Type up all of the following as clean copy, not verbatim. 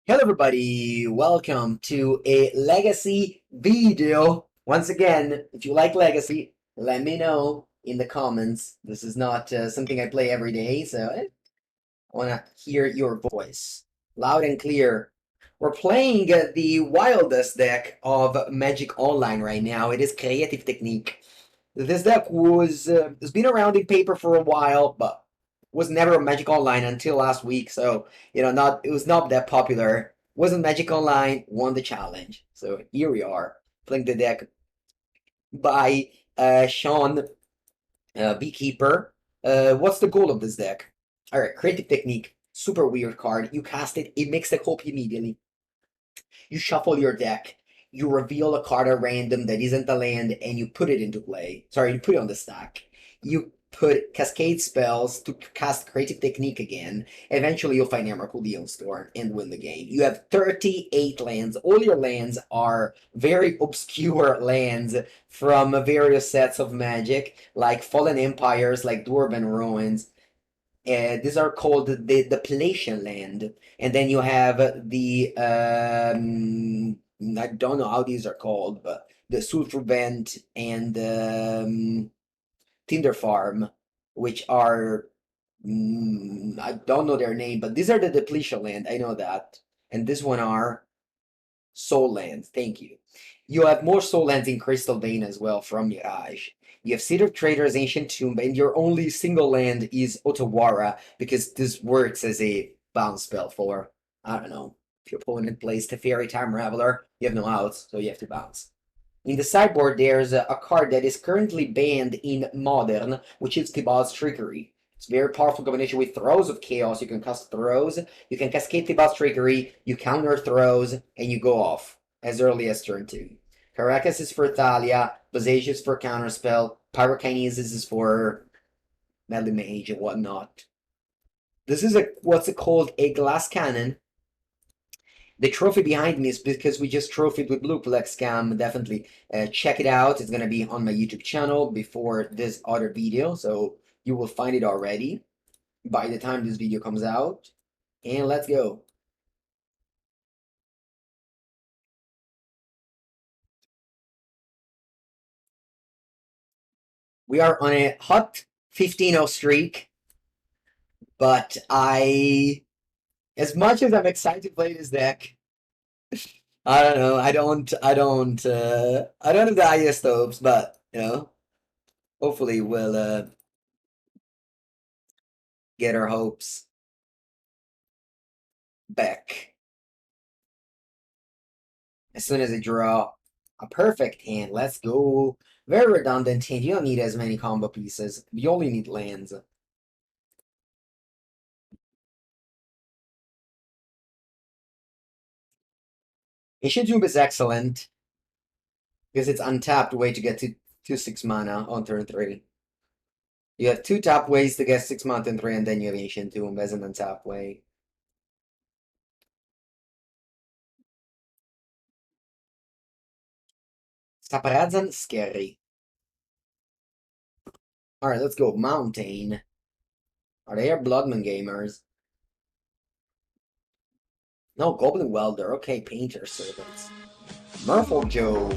Hello everybody, welcome to a Legacy video. Once again, if you like Legacy, let me know in the comments. This is not something I play every day, so I want to hear your voice. Loud and clear. We're playing the wildest deck of Magic Online right now. It is Creative Technique. This deck has been around in paper for a while, but was never a Magic Online until last week. So it was not that popular. Wasn't Magic Online, won the challenge. So here we are playing the deck by Sean Beekeeper. What's the goal of this deck? All right, Creative Technique, super weird card. You cast it, it makes the hope immediately. You shuffle your deck, you reveal a card at random that isn't a land, and you put it into play. Sorry, you put it on the stack. You put Cascade spells to cast Creative Technique again. Eventually, you'll find Emrakul the Storm and win the game. You have 38 lands. All your lands are very obscure lands from various sets of Magic, like Fallen Empires, like Dwarven Ruins. These are called the depletion land, and then you have the I don't know how these are called, but the Sulfur Vent and Tinder Farm, which are I don't know their name, but these are the depletion land. I know that, and this one are soul lands. Thank you. You have more soul lands in Crystal Vein as well from Mirage. You have City of Traitors, Ancient Tomb, and your only single land is Otawara, because this works as a bounce spell for, I don't know, if your opponent plays Teferi Time Raveler, you have no outs, so you have to bounce. In the sideboard, there's a card that is currently banned in Modern, which is Tibalt's Trickery. It's a very powerful combination with Throes of Chaos. You can cast Throes, you can Cascade Tibalt's Trickery, you counter Throes, and you go off as early as turn 2. Karakas is for Thalia, Boseiju is for Counterspell, Pyrokinesis is for Melee Mage and whatnot. This is what's it called, a glass cannon. The trophy behind me is because we just trophied with Blue Plex Scam. Definitely check it out. It's going to be on my YouTube channel before this other video, so you will find it already by the time this video comes out. And let's go. We are on a hot 15-0 streak, but as much as I'm excited to play this deck, I don't know. I don't have the highest hopes, but hopefully we'll get our hopes back as soon as I draw a perfect hand. Let's go. Very redundant hand. You don't need as many combo pieces. You only need lands. Ancient Tomb is excellent because it's untapped way to get to 6 mana on turn 3. You have 2 tap ways to get 6 mana on turn 3, and then you have Ancient Tomb as an untapped way. Saprazzan Skerry. Alright, let's go. Mountain. Are they Bloodman gamers? No, Goblin Welder. Okay, Painter Servants. Merfolk Joe.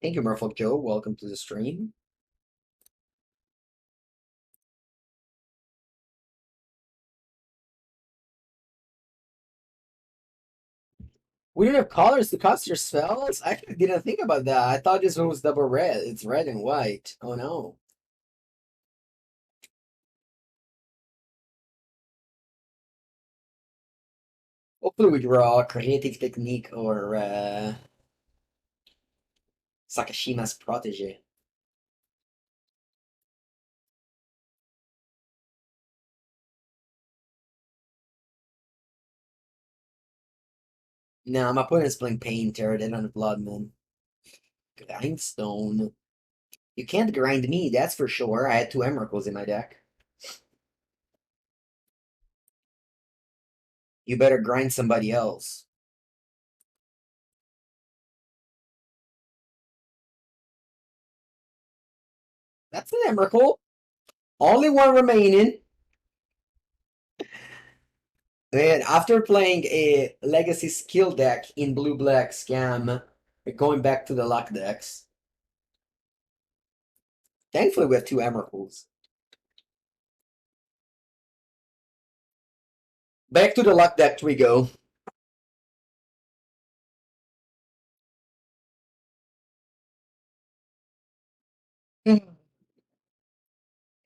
Thank you, Merfolk Joe. Welcome to the stream. We don't have colors to cast your spells? I actually didn't think about that. I thought this one was double red. It's red and white. Oh no. Hopefully we draw Creative Technique or Sakashima's Protege. Nah, my opponent's playing Painter, they don't have Bloodman. Grindstone. You can't grind me, that's for sure. I had 2 Emrakuls in my deck. You better grind somebody else. That's an Emrakul. Only one remaining. And after playing a legacy skill deck in blue-black scam, we're going back to the luck decks. Thankfully, we have two Emrakuls. Back to the luck deck we go.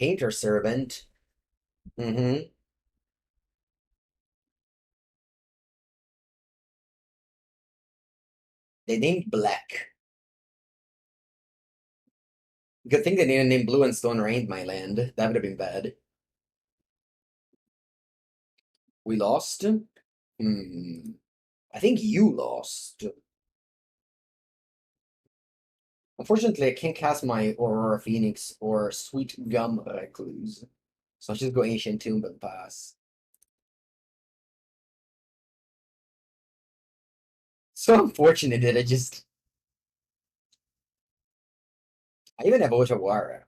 Painter Servant. Mm-hmm. They named Black. Good thing they didn't name Blue and Stone Rained my land. That would have been bad. We lost? Hmm. I think you lost. Unfortunately, I can't cast my Aurora Phoenix or Sweet-Gum Recluse. So I'll just go Ancient Tomb and pass. So unfortunate that I even have Otawara.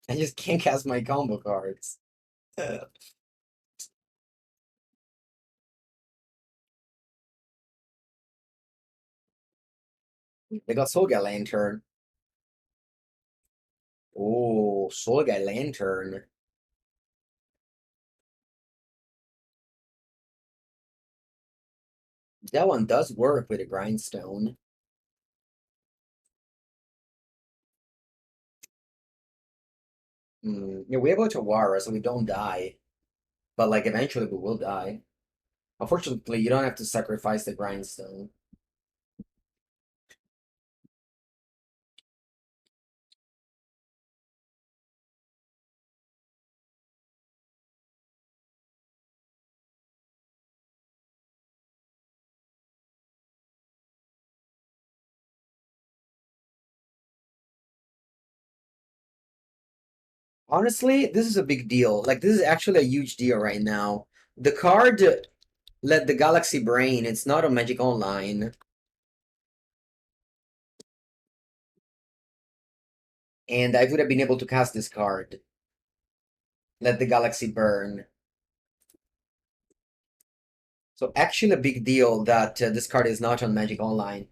I just can't cast my combo cards. Ugh. They got Soulguy Lantern. Oh, Soulguy Lantern. That one does work with a Grindstone. Yeah, we have Otawara, so we don't die. But, like, eventually we will die. Unfortunately, you don't have to sacrifice the Grindstone. Honestly, this is a big deal. Like, this is actually a huge deal right now. The card Let the Galaxy Brain, it's not on Magic Online. And I would have been able to cast this card. Let the Galaxy Burn. So actually a big deal that this card is not on Magic Online.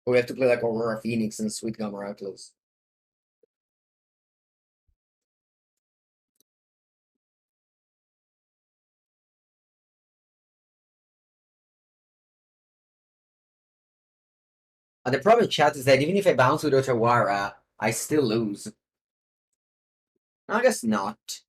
We have to play like Aurora Phoenix and Sweet-Gum Recluse. The problem, chat, is that even if I bounce with Otawara, I still lose. I guess not.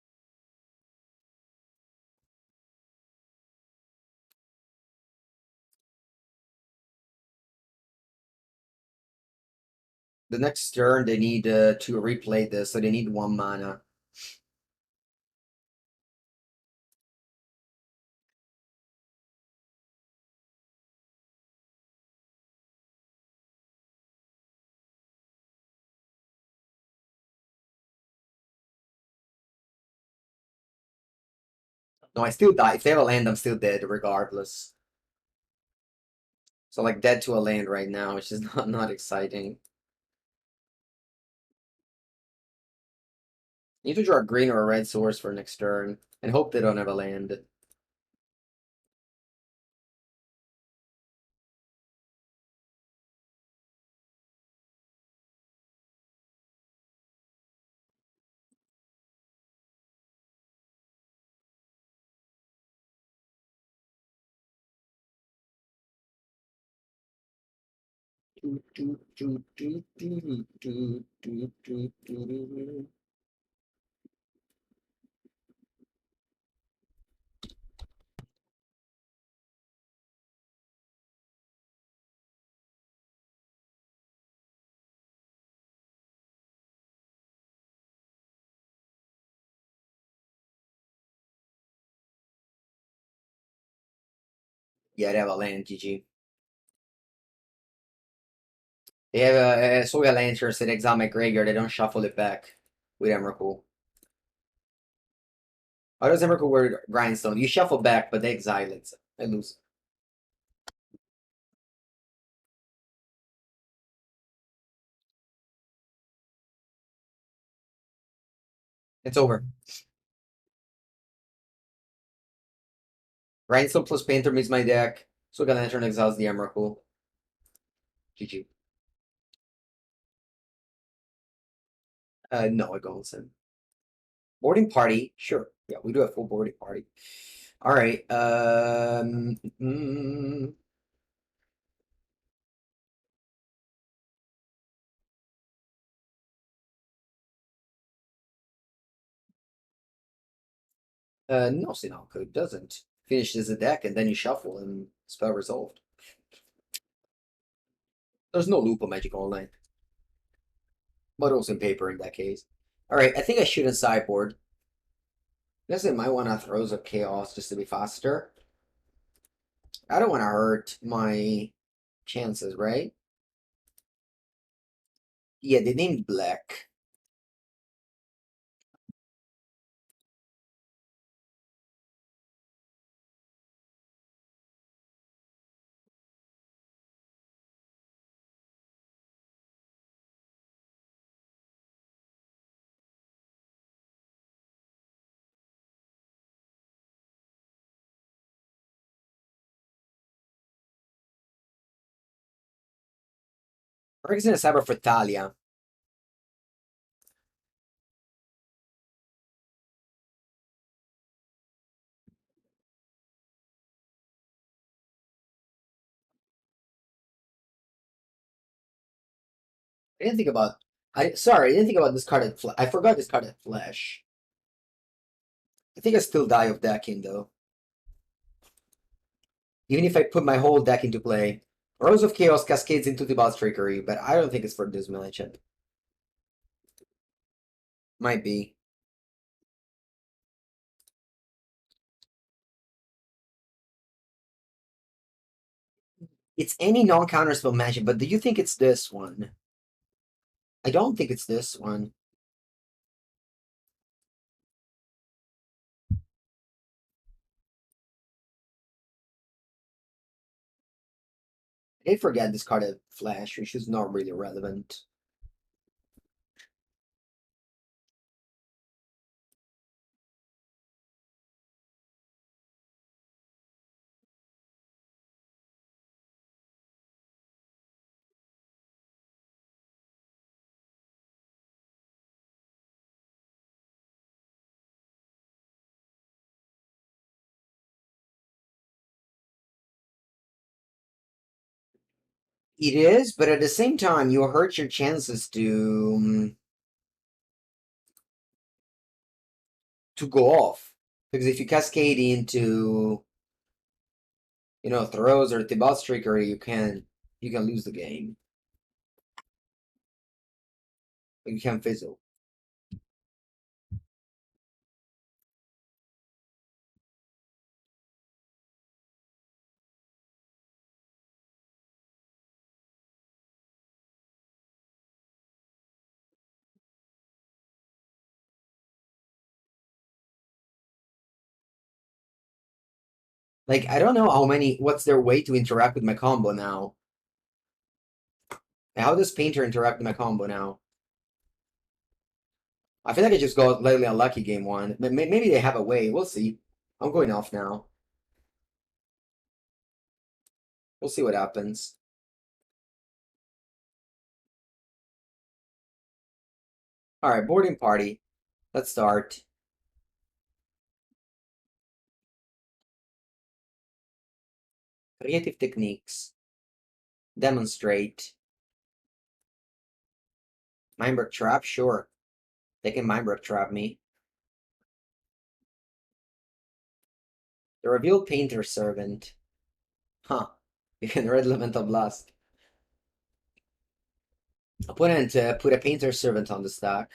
The next turn, they need to replay this, so they need 1 mana. No, I still die. If they have a land, I'm still dead, regardless. So, like, dead to a land right now, which is not exciting. Need to draw a green or a red source for next turn, and hope they don't have a land. Yeah, they have a land, GG. They have a Soya Lantern, so they exile my graveyard, they don't shuffle it back with Emrakul. How does Emrakul work Grindstone? You shuffle back, but they exile it. I lose. It's over. Rhinestone plus Painter meets my deck. So gonna enter and exiles the Emrakul. GG. No, I go listen. Boarding party, sure. Yeah, we do a full boarding party. All right. No, Sinalco doesn't. Finishes the deck and then you shuffle and spell resolved. There's no loop of Magic Online. But also in paper in that case. Alright, I think I shouldn't sideboard. I guess I might want to Throes of Chaos just to be faster. I don't want to hurt my chances, right? Yeah, they named Black. Or is it a Cyber for Thalia? I didn't think about. Sorry, I didn't think about this card at I forgot this card at Flash. I think I still die of decking though. Even if I put my whole deck into play. Rose of Chaos cascades into Tibalt's Trickery, but I don't think it's for this matchup. Might be. It's any non-counterspell magic, but do you think it's this one? I don't think it's this one. I did forget this card at Flash, which is not really relevant. It is, but at the same time, you hurt your chances to go off. Because if you cascade into, Throws or Tibalt's Trickery, you can lose the game. You can fizzle. Like, I don't know what's their way to interact with my combo now. How does Painter interact with my combo now? I feel like I just got lately unlucky game one. Maybe they have a way. We'll see. I'm going off now. We'll see what happens. Alright, boarding party. Let's start. Creative techniques. Demonstrate. Mindbreak trap? Sure. They can Mindbreak trap me. The revealed Painter Servant. Huh. You can Red Elemental Blast. Opponent put a Painter Servant on the stack.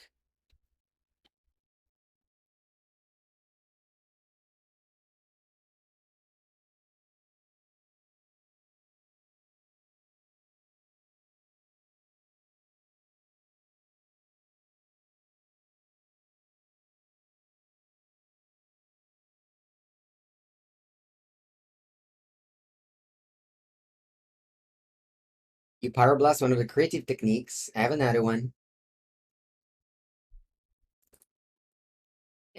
You Pyroblast one of the creative techniques. I have another one.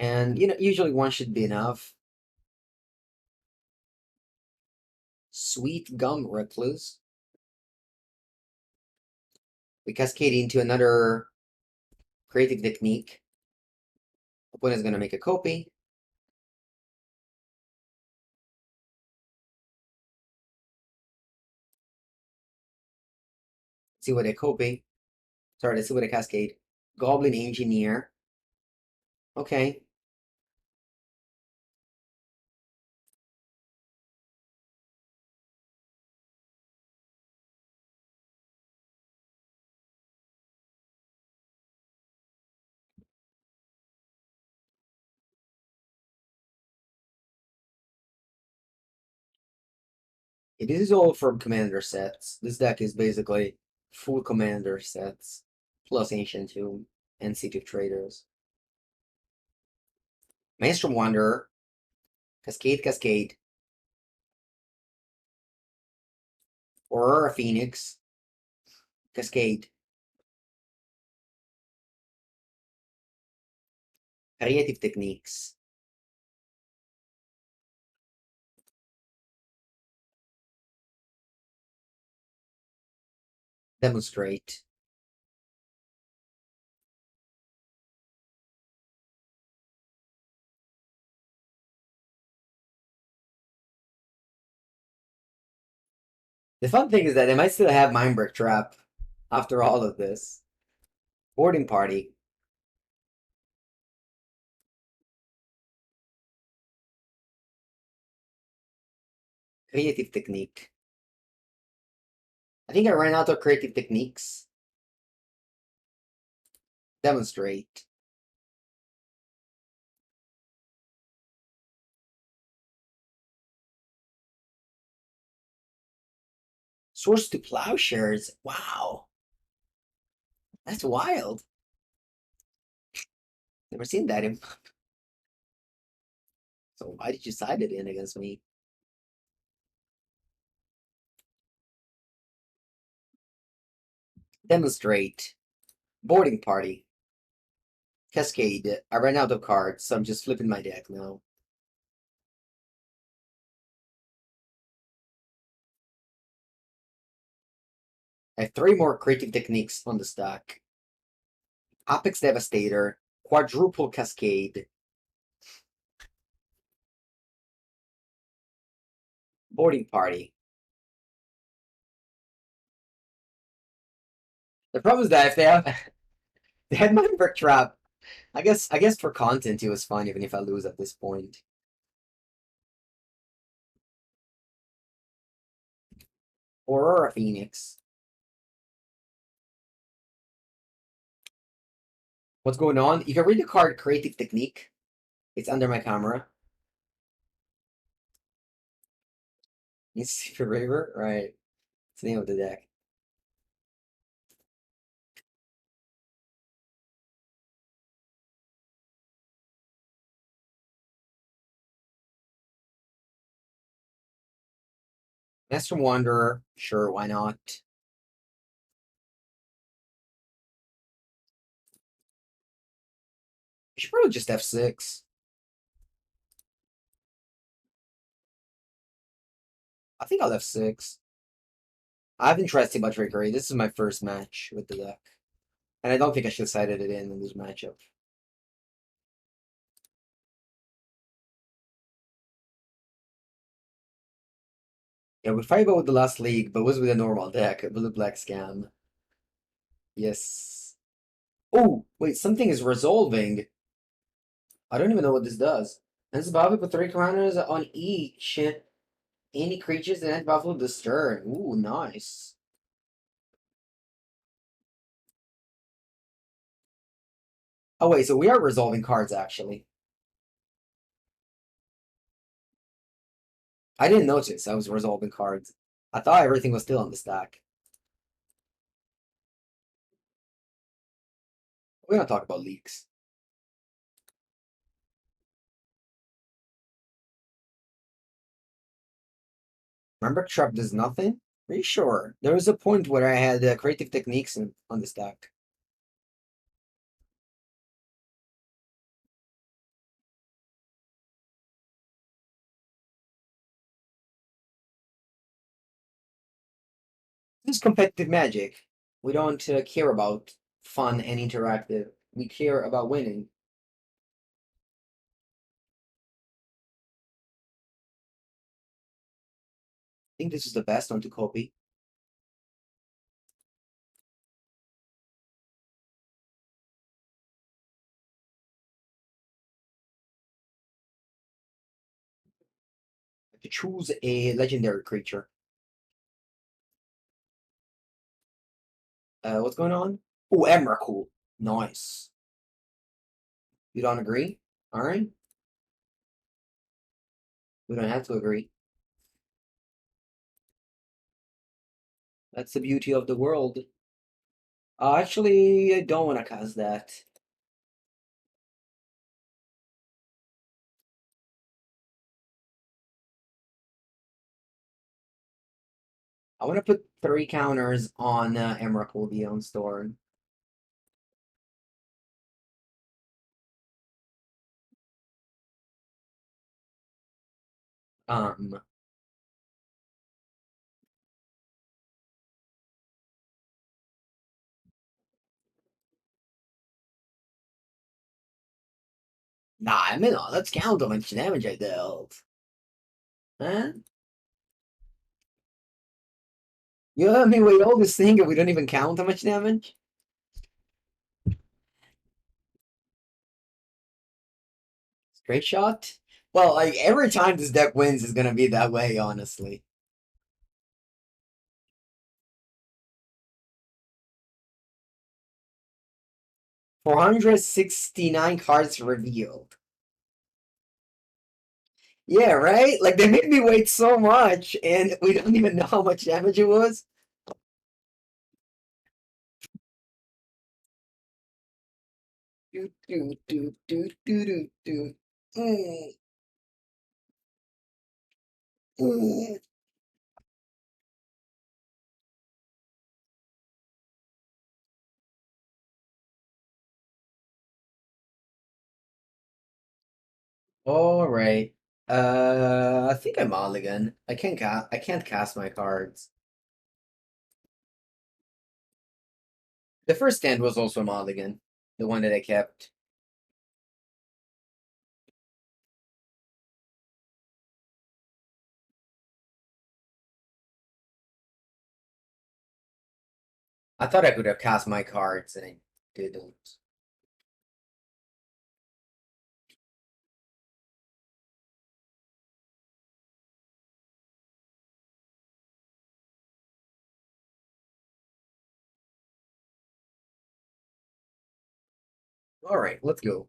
And, usually one should be enough. Sweet-Gum Recluse. We cascade into another creative technique. Opponent's gonna make a copy. See what a copy. Sorry, let's see what a cascade. Goblin Engineer. Okay. This is all from commander sets. This deck is basically full commander sets, plus Ancient Tomb and City of Traitors. Maelstrom Wanderer. Cascade, Cascade. Aurora Phoenix. Cascade. Creative Techniques. Demonstrate. The fun thing is that I might still have Mindbreak Trap after all of this. Boarding Party. Creative Technique. I think I ran out of creative techniques. Demonstrate. Source to Plowshares. Wow. That's wild. Never seen that in. So why did you side it in against me? Demonstrate. Boarding Party. Cascade. I ran out of cards, so I'm just flipping my deck now. I have 3 more creative techniques on the stack. Apex Devastator. Quadruple Cascade. Boarding Party. The problem is that if they had Mindbreak Trap, I guess for content it was fine even if I lose at this point. Aurora Phoenix. What's going on? You can read the card Creative Technique. It's under my camera. Mississipi River? Right. It's the name of the deck. Maelstrom Wanderer. Sure, why not? I should probably just F6. I think I'll F6. I haven't tried too much Trickery. This is my first match with the deck. And I don't think I should have sided it in this matchup. Yeah, we fight with the last league, but was with a normal deck, a blue-black scam. Yes. Oh, wait, something is resolving. I don't even know what this does. This Bobby put 3 counters on each. Any creatures that end Buffalo disturb. Ooh, nice. Oh wait, so we are resolving cards actually. I didn't notice I was resolving cards. I thought everything was still on the stack. We're gonna talk about leaks. Remember, Trap does nothing? Are you sure? There was a point where I had creative techniques on the stack. is competitive Magic. We don't care about fun and interactive. We care about winning. I think this is the best one to copy. To choose a legendary creature. What's going on? Oh, Emrakul. Nice. You don't agree? Alright. We don't have to agree. That's the beauty of the world. Actually, I don't want to cast that. I want to put 3 counters on Emrakul Beyond Storm. Um, nah, I mean, let's count how much damage I dealt. Huh? You let me wait all this thing and we don't even count how much damage? Straight shot? Well, like, every time this deck wins is gonna be that way, honestly. 469 cards revealed. Yeah, right? Like, they made me wait so much, and we don't even know how much damage it was. Do, do, do, do, do, do, do. Mm, mm. All right. I think I'm mulligan. I can't cast my cards. The first stand was also mulligan, the one that I kept. I thought I could have cast my cards, and I didn't. All right, let's go.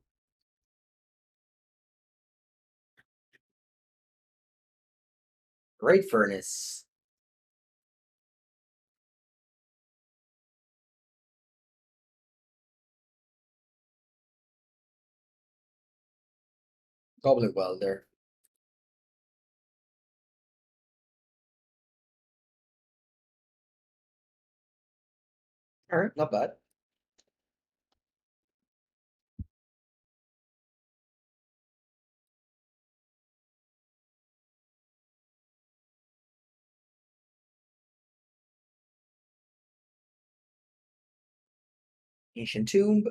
Great Furnace. Goblin Welder. All right, not bad. Ancient Tomb.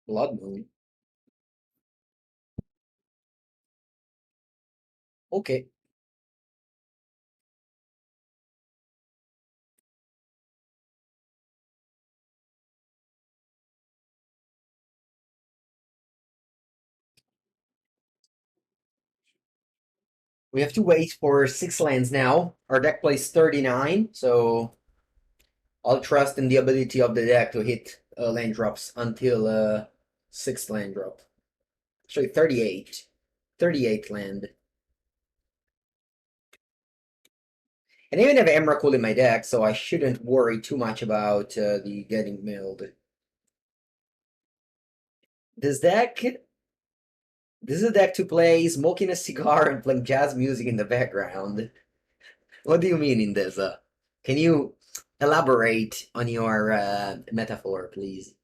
Blood Moon. Okay. We have to wait for 6 lands now. Our deck plays 39, so I'll trust in the ability of the deck to hit land drops until 6th land drop. Actually, 38. 38 land. And I even have Emrakul in my deck, so I shouldn't worry too much about the getting milled. This deck... This is a deck to play smoking a cigar and playing jazz music in the background. What do you mean in this? Can you elaborate on your metaphor, please?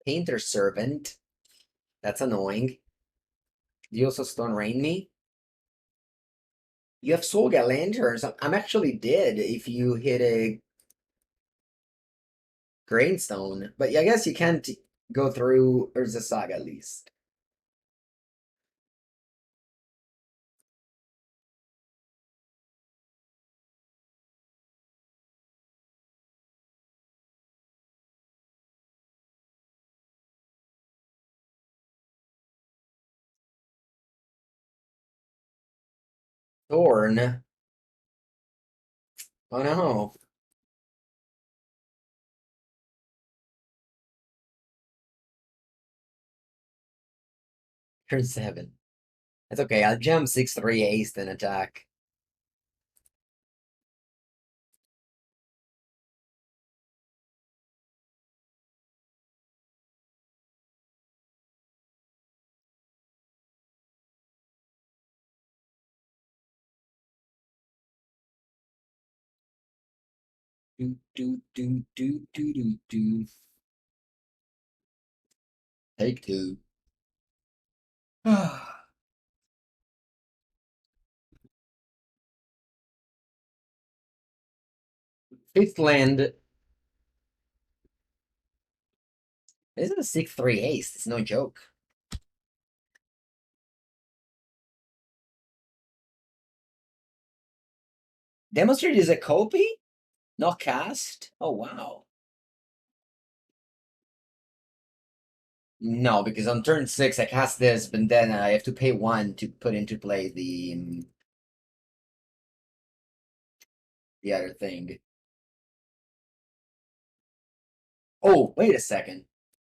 Painter Servant. That's annoying. Do you also Stone Rain me? You have Soga Lanterns. I'm actually dead if you hit a Grainstone. But I guess you can't go through Urza Saga at least. Thorn. Oh no. Turn 7. That's okay. I'll jump 6-3 haste and attack. Do do do do do do do. Take 2. Fifth land. This is a 6-3 haste. It's no joke. Demonstrate is a copy? Not cast? Oh, wow. No, because on turn 6 I cast this, but then I have to pay 1 to put into play the other thing. Oh, wait a second.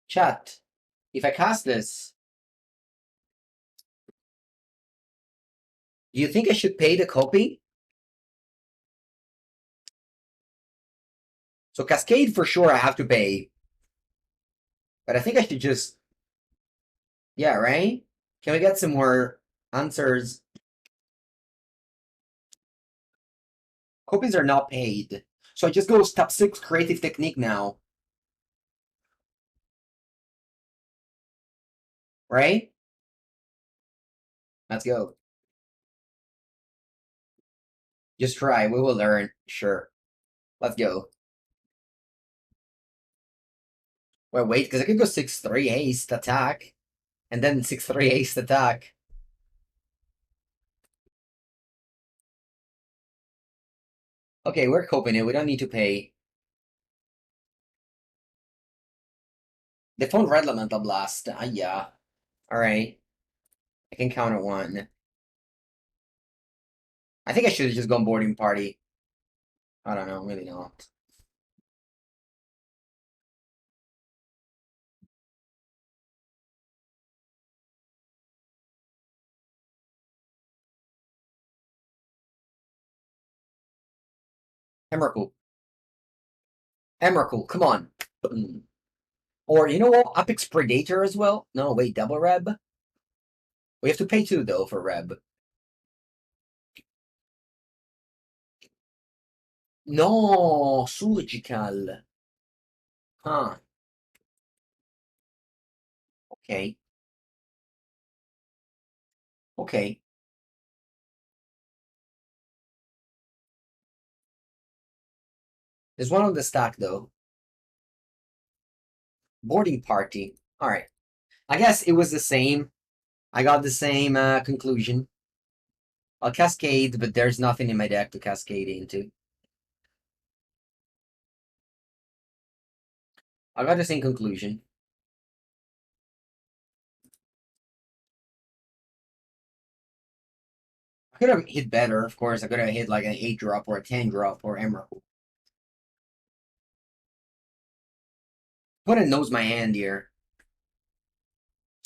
Chat. If I cast this, do you think I should pay the copy? So Cascade for sure I have to pay. But I think I should just... Yeah, right? Can we get some more answers? Copies are not paid. So I just go step 6 creative technique now. Right? Let's go. Just try. We will learn. Sure. Let's go. Well, wait, because I could go 6-3 haste attack. And then 6-3 haste attack. Okay, we're coping it. We don't need to pay. They found Red Elemental Blast. Ah, yeah. Alright. I can counter 1. I think I should have just gone boarding party. I don't know, really not. Emrakul. Emrakul, come on. Or, you know what? Apex Predator as well? No, wait, double Reb? We have to pay 2, though, for Reb. No, surgical. Huh. Okay. Okay. There's one on the stack, though. Boarding party. Alright. I guess it was the same. I got the same conclusion. I'll cascade, but there's nothing in my deck to cascade into. I got the same conclusion. I could have hit better, of course. I could have hit like an 8 drop or a 10 drop or Emrakul. Opponent knows my hand here.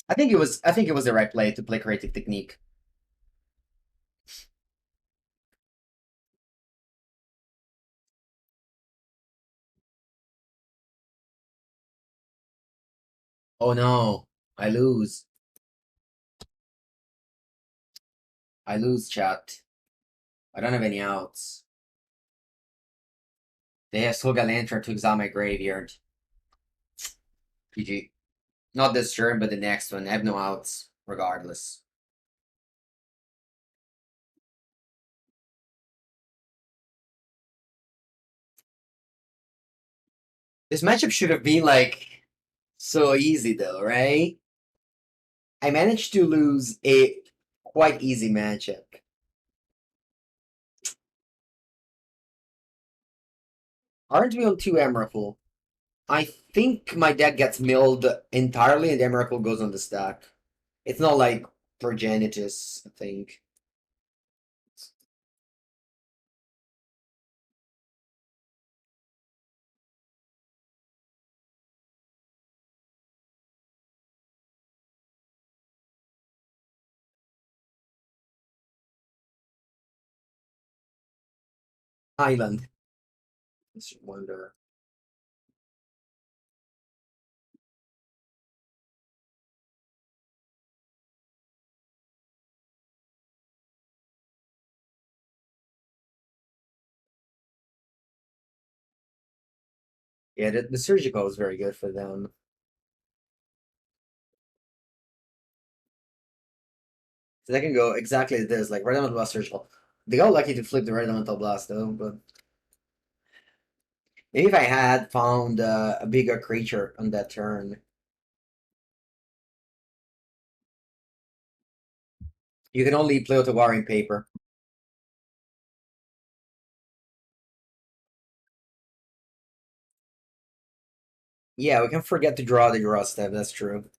I think it was the right play to play creative technique. Oh no, I lose. I lose, chat. I don't have any outs. They have Soga Lantern to exile my graveyard. GG. Not this turn, but the next one. I have no outs, regardless. This matchup should have been like so easy though, right? I managed to lose a quite easy matchup. Aren't we on 2 Emrakul? I think my deck gets milled entirely and Emrakul goes on the stack. It's not like Progenitus, I think. Island. Maelstrom Wanderer. Yeah, the surgical is very good for them. So they can go exactly this, like Red Elemental Blast surgical. They got lucky to flip the Red Elemental Blast though, but maybe if I had found a bigger creature on that turn, you can only play Otawara in paper. Yeah, we can forget to draw the draw step, that's true.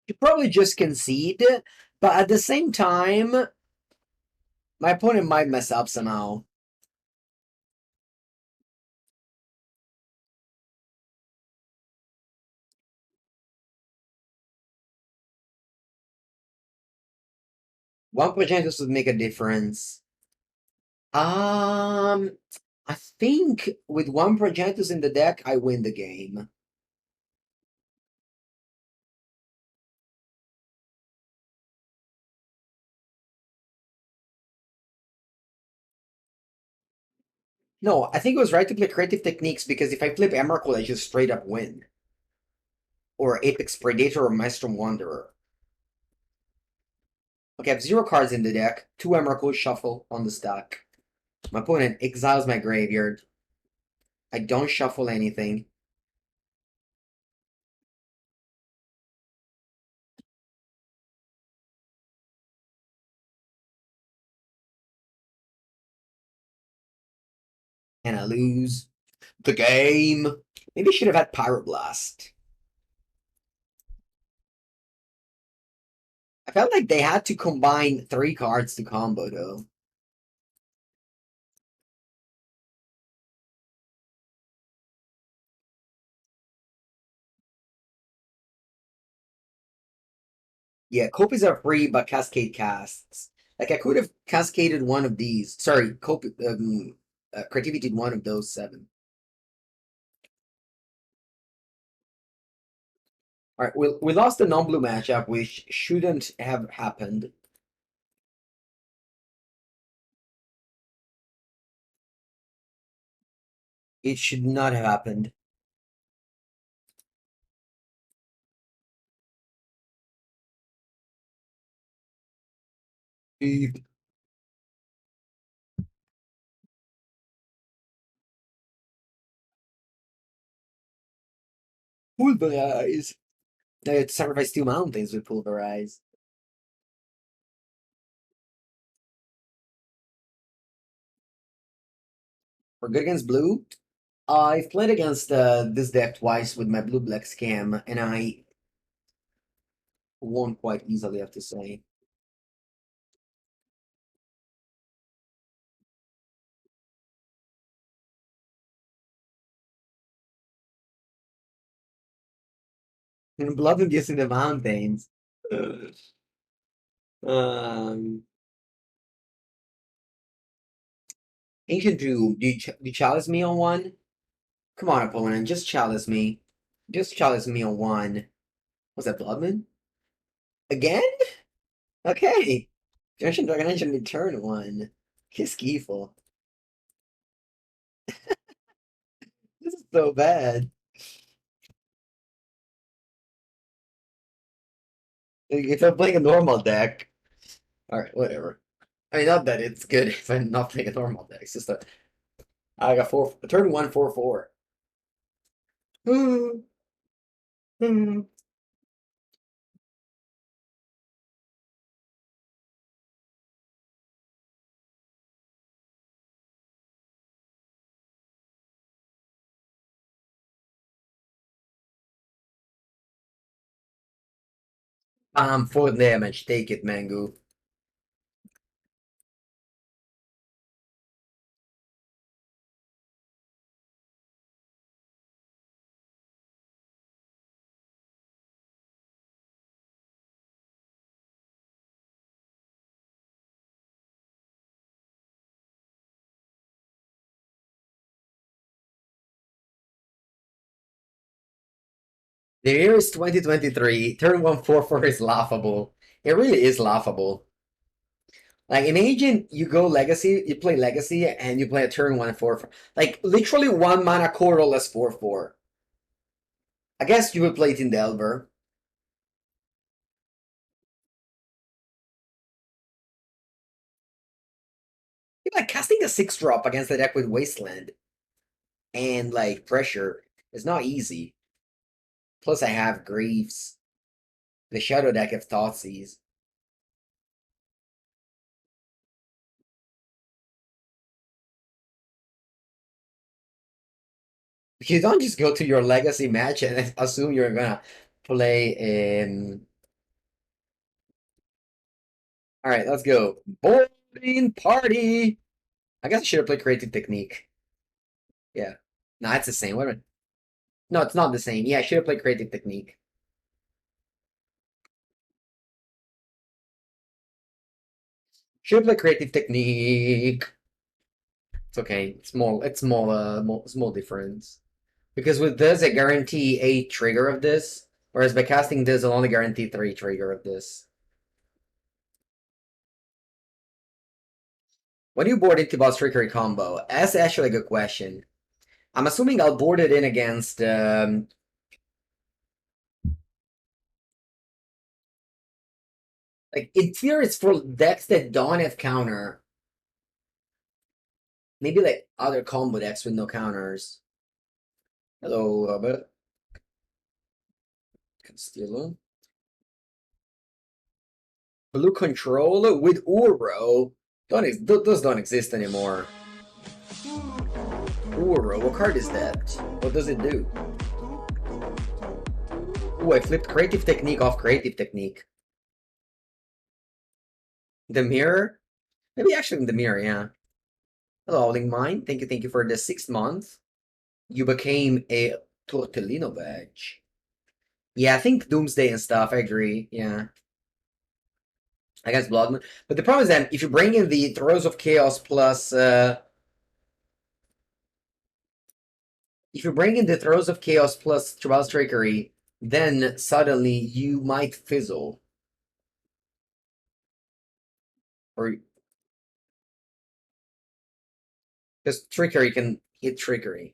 You probably just concede, but at the same time, my opponent might mess up somehow. One Progenitus would make a difference. Um, I think with one Progenitus in the deck, I win the game. No, I think it was right to play creative techniques because if I flip Emrakul, I just straight up win. Or Apex Predator or Maelstrom Wanderer. Okay, I have 0 cards in the deck, 2 Emrakul shuffle on the stack. My opponent exiles my graveyard. I don't shuffle anything. And I lose the game. Maybe I should have had Pyroblast. I felt like they had to combine 3 cards to combo though. Yeah, copies are free, but Cascade casts. Like I could have cascaded one of these. Sorry, creativity one of those 7. All right, we lost the non-blue matchup, which shouldn't have happened. It should not have happened. Beep. Pulverize. I had to sacrifice 2 mountains with pulverize. We're good against blue. I've played against this deck twice with my blue-black scam, and I won quite easily, I have to say. Blood inducing the mountains. um, Ancient Druid, do you chalice me on one? Come on, opponent, just chalice me. Just chalice me on one. Was that Bloodman? Again? Okay. Junction Dragon Engine in turn one. Kiss Evil. This is so bad. If I'm playing a normal deck. Alright, whatever. I mean, not that it's good if I'm not playing a normal deck. It's just that I got turn one, 4/4. Full damage. Take it, Mangu. The year is 2023. Turn one, 4/4 is laughable. It really is laughable. Like, imagine you go Legacy, you play Legacy, and you play a turn one, 4/4. Like, literally one mana colorless 4/4. I guess you would play it in Delver. Like, casting a 6-drop against the deck with Wasteland and, like, Pressure is not easy. Plus, I have Greaves. The Shadow deck of Thoughtseize. You don't just go to your Legacy match and assume you're gonna play Alright, let's go. Boarding party! I guess I should have played Creative Technique. Yeah. No, it's the same. Wait a minute. No, it's not the same. Yeah, I should have played Creative Technique. Should have played Creative Technique. It's okay. Small difference. Because with this, I guarantee a trigger of this, whereas by casting this, I'll only guarantee 3 trigger of this. When do you board into boss Trickery combo? That's actually a good question. I'm assuming I'll board it in against like in theory it's for decks that don't have counter. Maybe like other combo decks with no counters. Hello, Robert. Castillo. Blue control with Uro. Those don't exist anymore. Uro, what card is that? What does it do? Ooh, I flipped Creative Technique off Creative Technique. The mirror? Maybe actually the mirror, yeah. Hello, Mine. Thank you for the 6th month. You became a Tortellino badge. Yeah, I think Doomsday and stuff, I agree, yeah. I guess Bloodmoon. But the problem is that if you bring in the Throes of Chaos plus if you bring in the Throes of Chaos plus Tribal's Trickery, then suddenly you might fizzle. Or because Trickery can hit Trickery.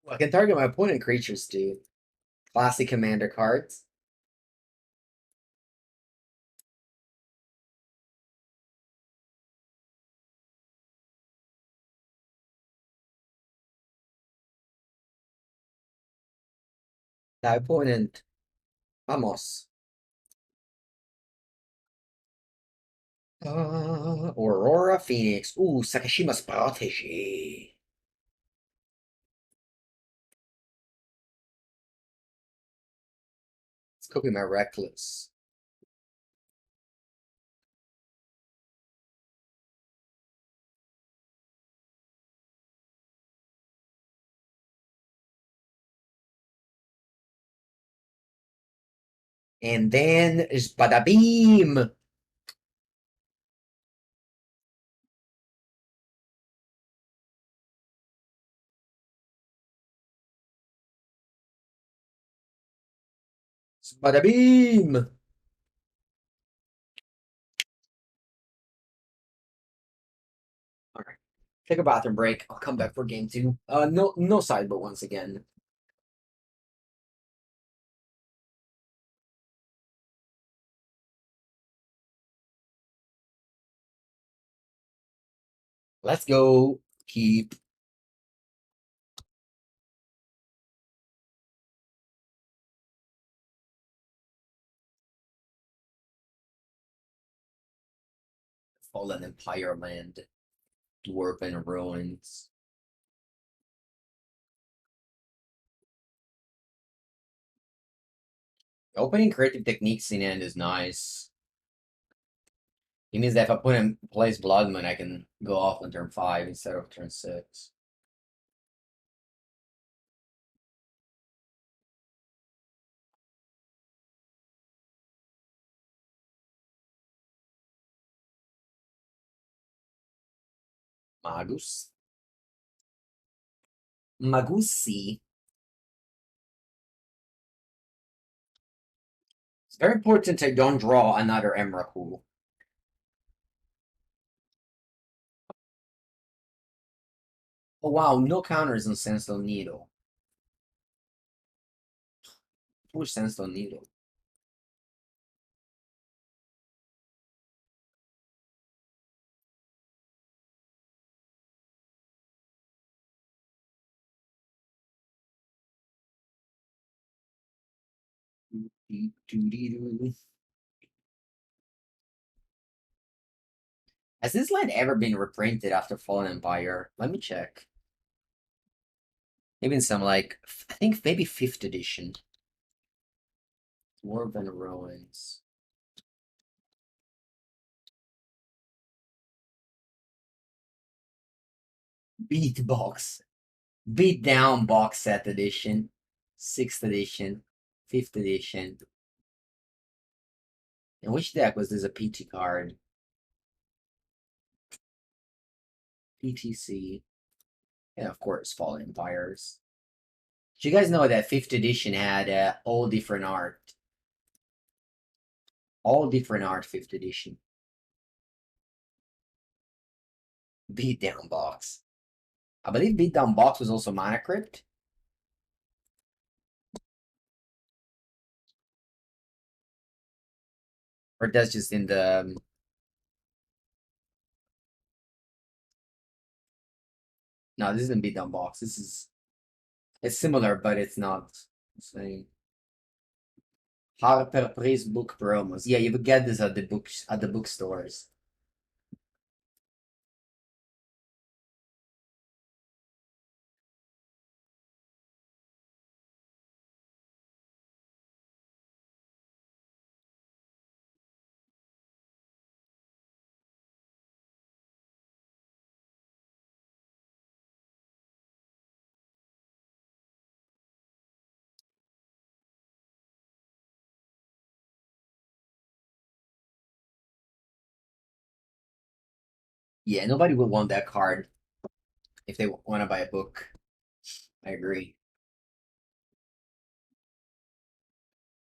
I can target my opponent creatures too. Classic commander cards. The opponent, vamos. Aurora Phoenix. Ooh, Sakashima's Protege. Let's copy my Recluse. And then Spada Beam! Spada Beam! Alright. Take a bathroom break. I'll come back for game 2. No sideboard once again. Let's go. Keep. Fallen Empire Land. Dwarven Ruins. Opening creative techniques in end is nice. It means that if I put in place Blood Moon, I can go off on turn 5 instead of turn 6. Magus. Magusi. It's very important I don't draw another Emrakul. Oh wow, no counters on Sandstone Needle. Push Sandstone Needle. Has this line ever been reprinted after Fallen Empire? Let me check. Maybe in some, like, I think maybe 5th edition. Dwarven Ruins. Beat box. Beat down box set edition. 6th edition. 5th edition. In which deck was this a PT card? PTC. And of course, Fallen Empires. Did you guys know that 5th edition had all different art? All different art, 5th edition. Beatdown box. I believe Beatdown box was also Mana Crypt. Or that's just in the... No, this isn't Beatdown box. This is... It's similar, but it's not the same. Harper Priest book promos. Yeah, you would get this at the books at the bookstores. Yeah, nobody would want that card if they want to buy a book. I agree.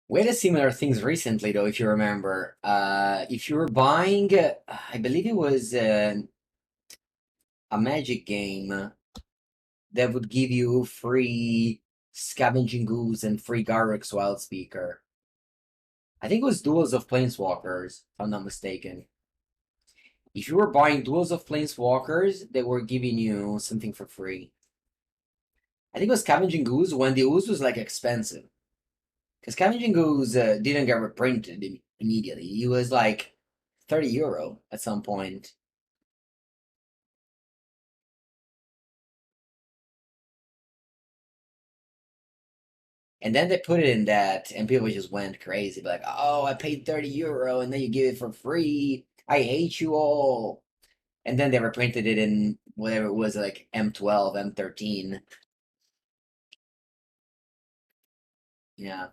We had similar things recently, though, if you remember. If you were buying, I believe it was a Magic game that would give you free Scavenging Goose and free Garruk's Wild Speaker. I think it was Duels of Planeswalkers, if I'm not mistaken. If you were buying Duels of Planeswalkers, they were giving you something for free. I think it was Scavenging Goose when the ooze was like expensive. Because Scavenging Goose didn't get reprinted immediately. It was like €30 at some point. And then they put it in that, and people just went crazy. Like, oh, I paid €30, and then you give it for free. I hate you all. And then they reprinted it in whatever it was, like M12, M13. Yeah.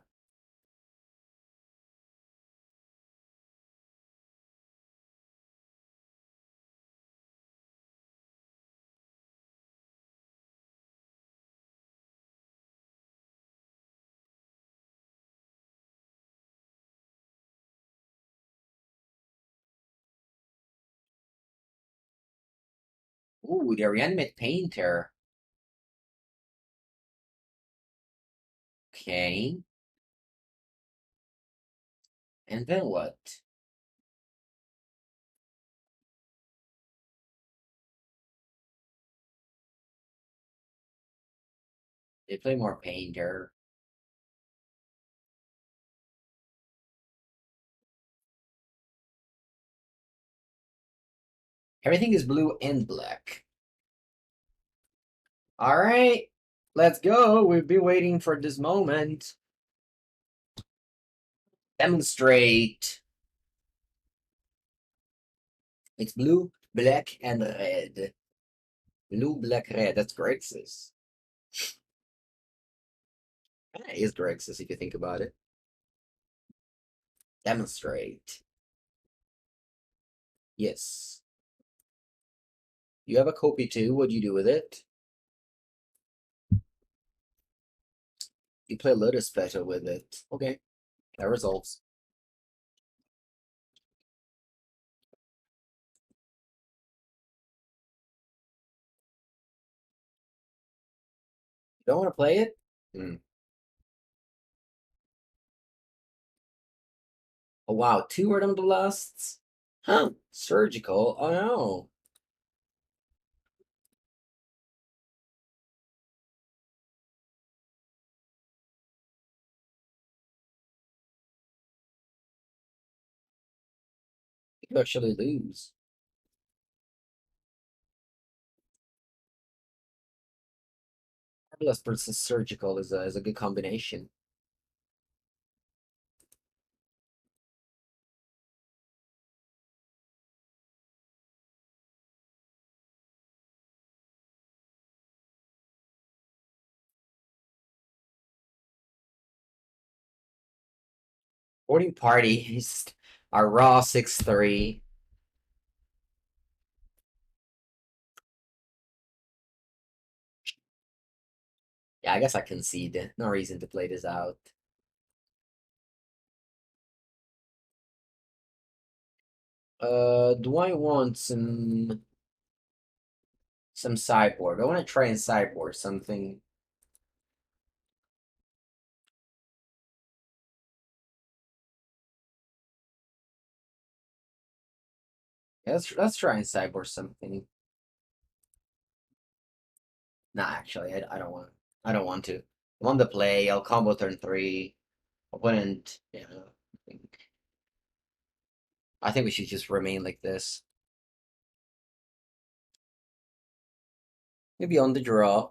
Ooh, the Reanimate Painter. Okay. And then what? They play more Painter. Everything is blue and black. All right, let's go. We've been waiting for this moment. Demonstrate. It's blue, black, and red. Blue, black, red. That's Grixis. That is Grixis if you think about it. Demonstrate. Yes. You have a copy too. What do you do with it? You play Lotus Petal with it. Okay, that resolves. You don't want to play it? Hmm. Oh wow, 2 Rhythm Blasts? Huh, Surgical? Oh no. You actually lose. Marvelous versus Surgical is a good combination. Boarding Party is a raw 6-3. Yeah, I guess I concede. No reason to play this out. Do I want some sideboard? I want to try and sideboard something. Yeah, let's try and sideboard something. Nah, actually, I don't want. I don't want to. I'm on the play. I'll combo turn 3. Opponent. Yeah, I think we should just remain like this. Maybe on the draw.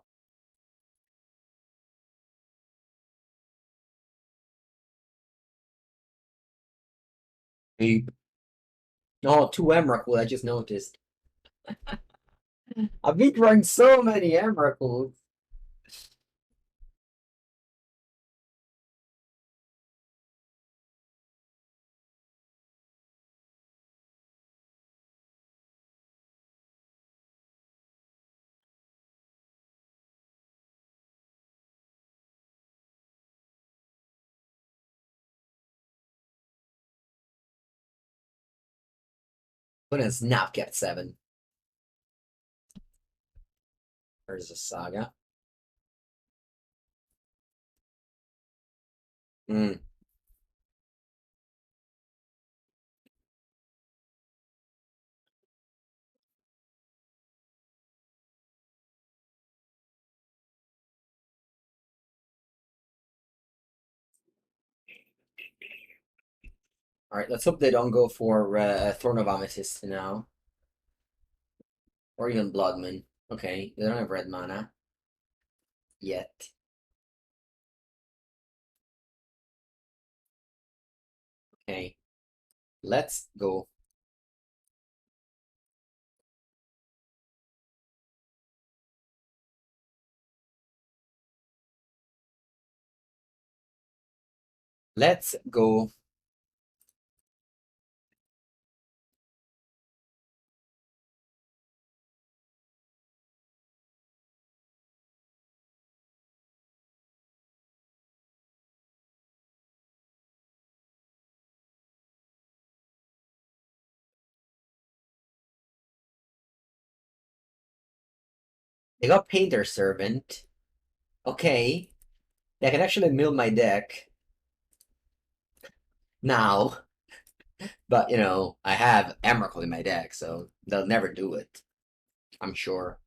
Hey. Oh, 2 Emrakul, I just noticed. I've been drawing so many Emrakuls. Opponent's not get 7. There's a Saga. Hmm. Alright, let's hope they don't go for Thorn of Amethyst now. Or even Bloodman. Okay, they don't have red mana. Yet. Okay. Let's go. Let's go. They got Painter Servant. Okay. I can actually mill my deck now. But, you know, I have Emrakul in my deck, so they'll never do it. I'm sure.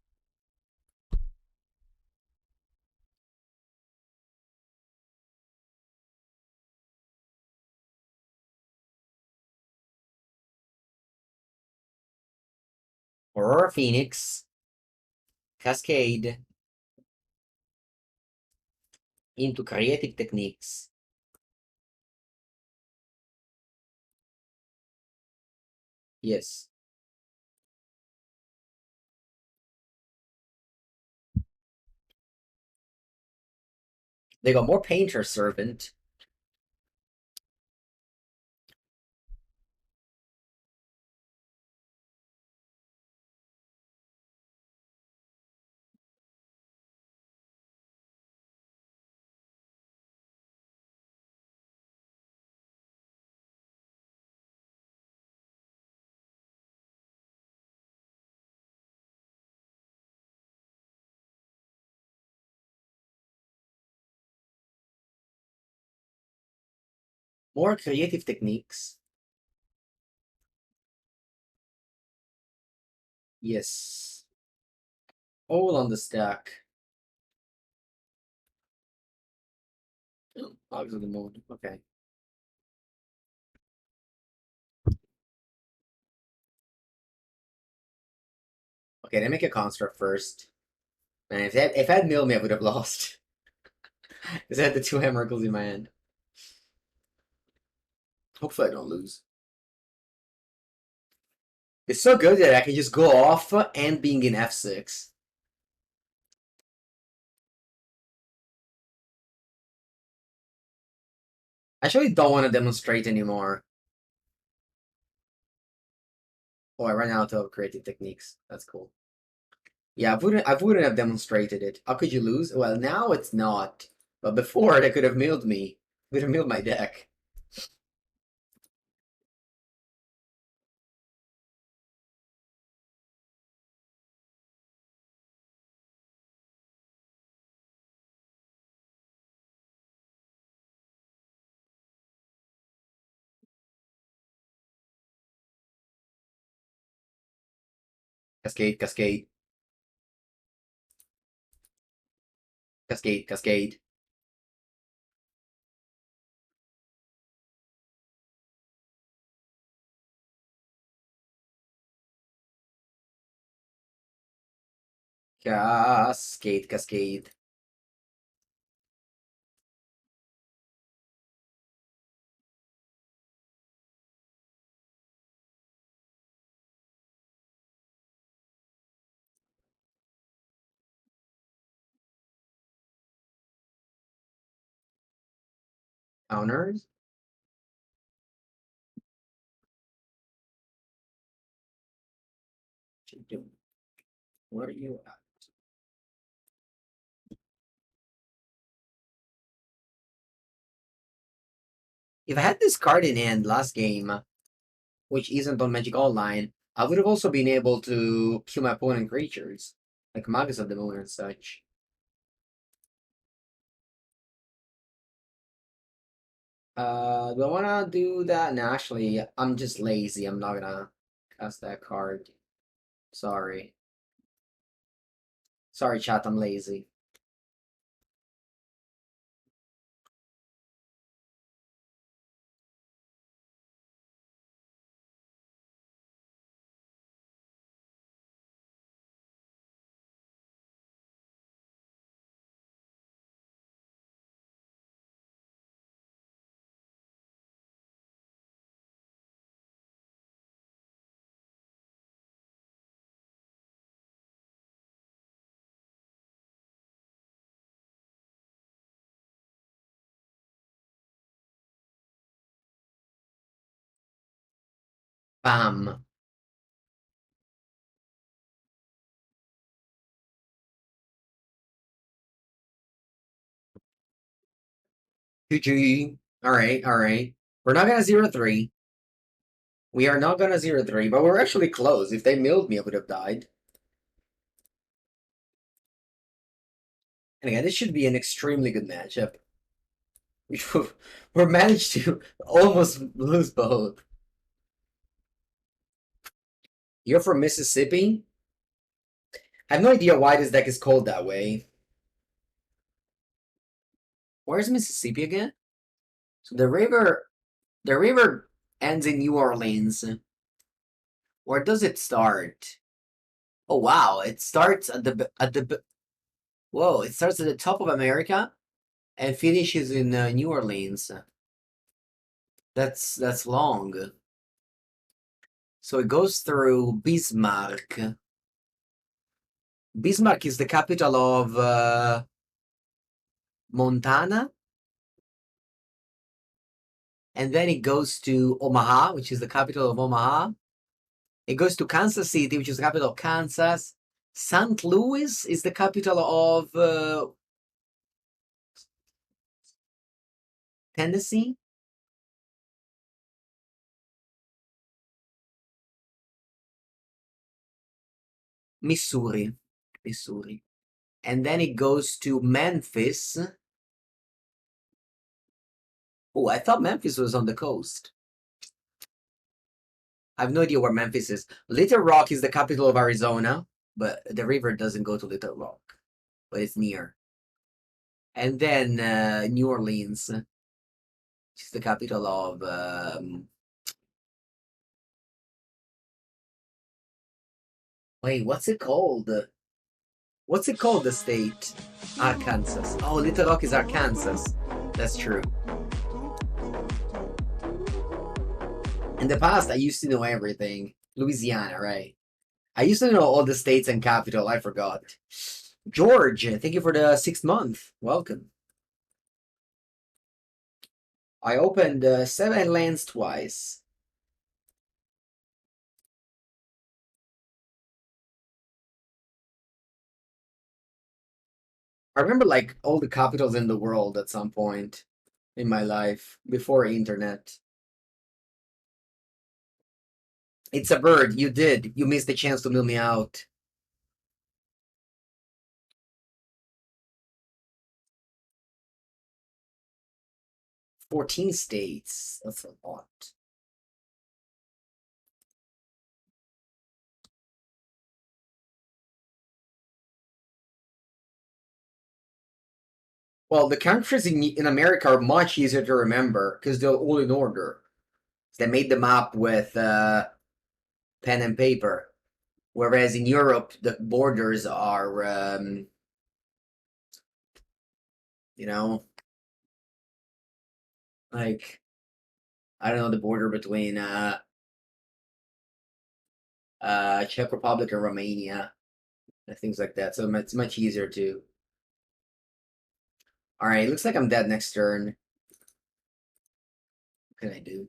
Aurora Phoenix. Cascade. Into Creative Techniques. Yes. They got more Painter Servant. More Creative Techniques. Yes. All on the stack. Bugs of the Moon. Okay. Okay, they make a construct first. Man, if I had milled me, I would have lost. Because I had the two Emrakuls in my hand. Hopefully I don't lose. It's so good that I can just go off and being in F6. I actually don't want to demonstrate anymore. Oh, I ran out of creative techniques. That's cool. Yeah, I wouldn't have demonstrated it. How could you lose? Well, now it's not. But before, they could have milled me. Could have milled my deck. Cascade, Cascade, Cascade, Cascade. Cascade, Cascade. Counters? What you doing? Where are you at? If I had this card in hand last game, which isn't on Magic Online, I would have also been able to kill my opponent creatures, like Magus of the Moon and such. Do I wanna do that? No, actually, I'm just lazy. I'm not gonna cast that card. Sorry. Sorry, chat, I'm lazy. Bam. GG. Alright, alright. We're not gonna 0-3. We are not gonna 0-3, but we're actually close. If they milled me, I would have died. And again, this should be an extremely good matchup. We managed to almost lose both. You're from Mississippi? I have no idea why this deck is called that way. Where's Mississippi again? So the river ends in New Orleans. Where does it start? Oh wow, it starts at the whoa, it starts at the top of America and finishes in New Orleans. That's long. So it goes through Bismarck. Bismarck is the capital of Montana. And then it goes to Omaha, which is the capital of Omaha. It goes to Kansas City, which is the capital of Kansas. St. Louis is the capital of Tennessee. Missouri. And then it goes to Memphis. Oh, I thought Memphis was on the coast. I have no idea where Memphis is. Little Rock is the capital of Arizona, but the river doesn't go to Little Rock, but it's near. And then New Orleans, which is the capital of wait, what's it called? What's it called, the state? Arkansas. Oh, Little Rock is Arkansas. That's true. In the past, I used to know everything. Louisiana, right? I used to know all the states and capital. I forgot. George, thank you for the 6th month. Welcome. I opened 7 lands twice. I remember like all the capitals in the world at some point in my life before internet. It's a bird. You did. You missed the chance to mill me out. "14 states. That's a lot. Well, the countries in America are much easier to remember because they're all in order. They made them up with pen and paper. Whereas in Europe, the borders are, you know, like, I don't know, the border between Czech Republic and Romania and things like that. So it's much easier to. All right, looks like I'm dead next turn. What can I do?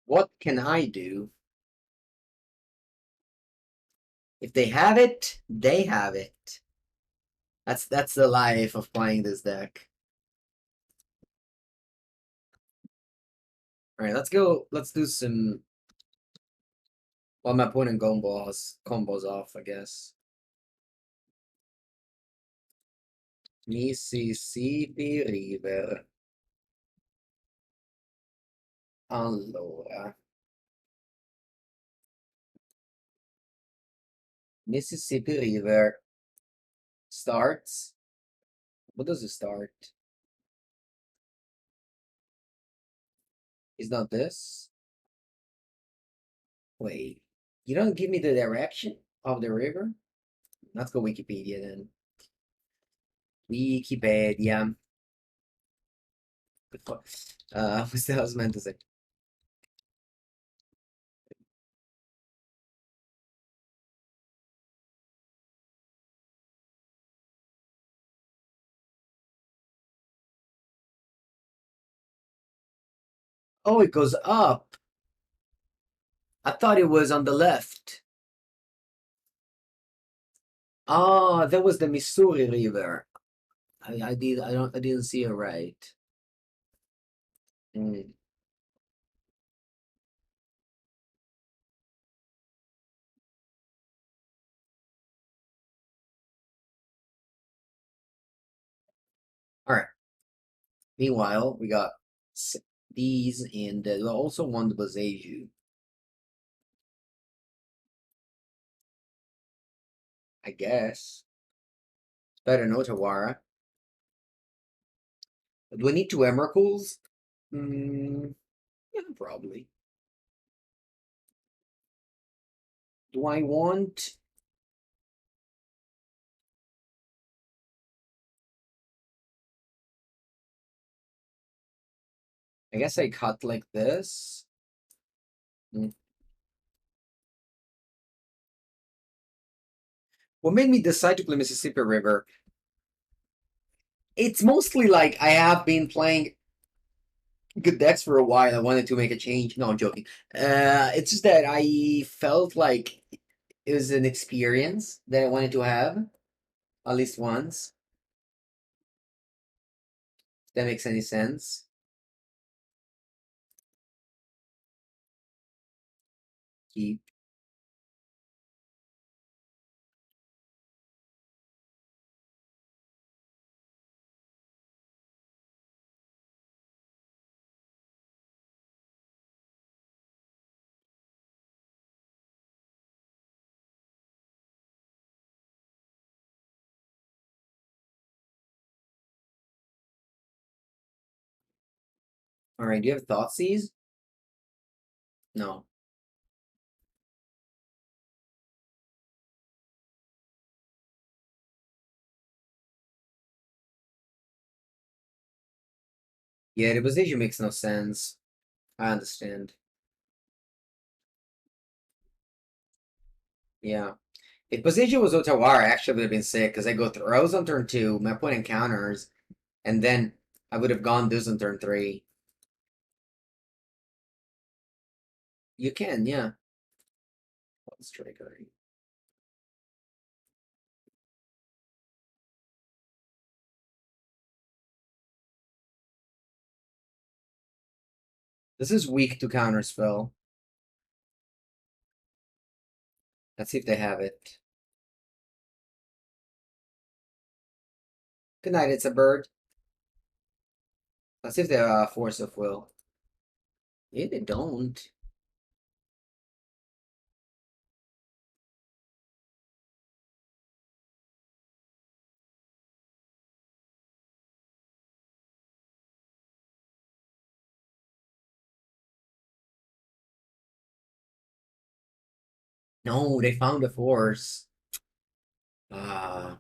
What can I do? If they have it, they have it. That's the life of playing this deck. All right, let's go. Let's do some. Well, my opponent combos off, I guess. Mississippi River. Allora. Mississippi River starts. What does it start? Is not this? Wait. You don't give me the direction of the river? Let's go Wikipedia then. Wikipedia. What's the hell I was meant to say? Oh, it goes up. I thought it was on the left. Ah, that was the Missouri River. I didn't see it right. Meanwhile, we got these, and we also won the Boseiju. I guess. It's better than Otawara. Do we need two Emrakuls? Yeah, probably. Do I want... I guess I cut like this. What made me decide to play Mississippi River? It's mostly like I have been playing good decks for a while. I wanted to make a change. No, I'm joking. It's just that I felt like it was an experience that I wanted to have at least once. If that makes any sense. Keep. All right. Do you have Thoughtseize? No. Yeah, the position makes no sense. I understand. Yeah. If Boseiju was Otawara, I actually would have been sick because I go Throes on turn 2, my opponent counters, and then I would have gone this on turn 3. You can, yeah. What's Trickery? This is weak to counterspell. Let's see if they have it. Good night, it's a bird. Let's see if they have Force of Will. Yeah, they don't. No, they found a Force. Ah.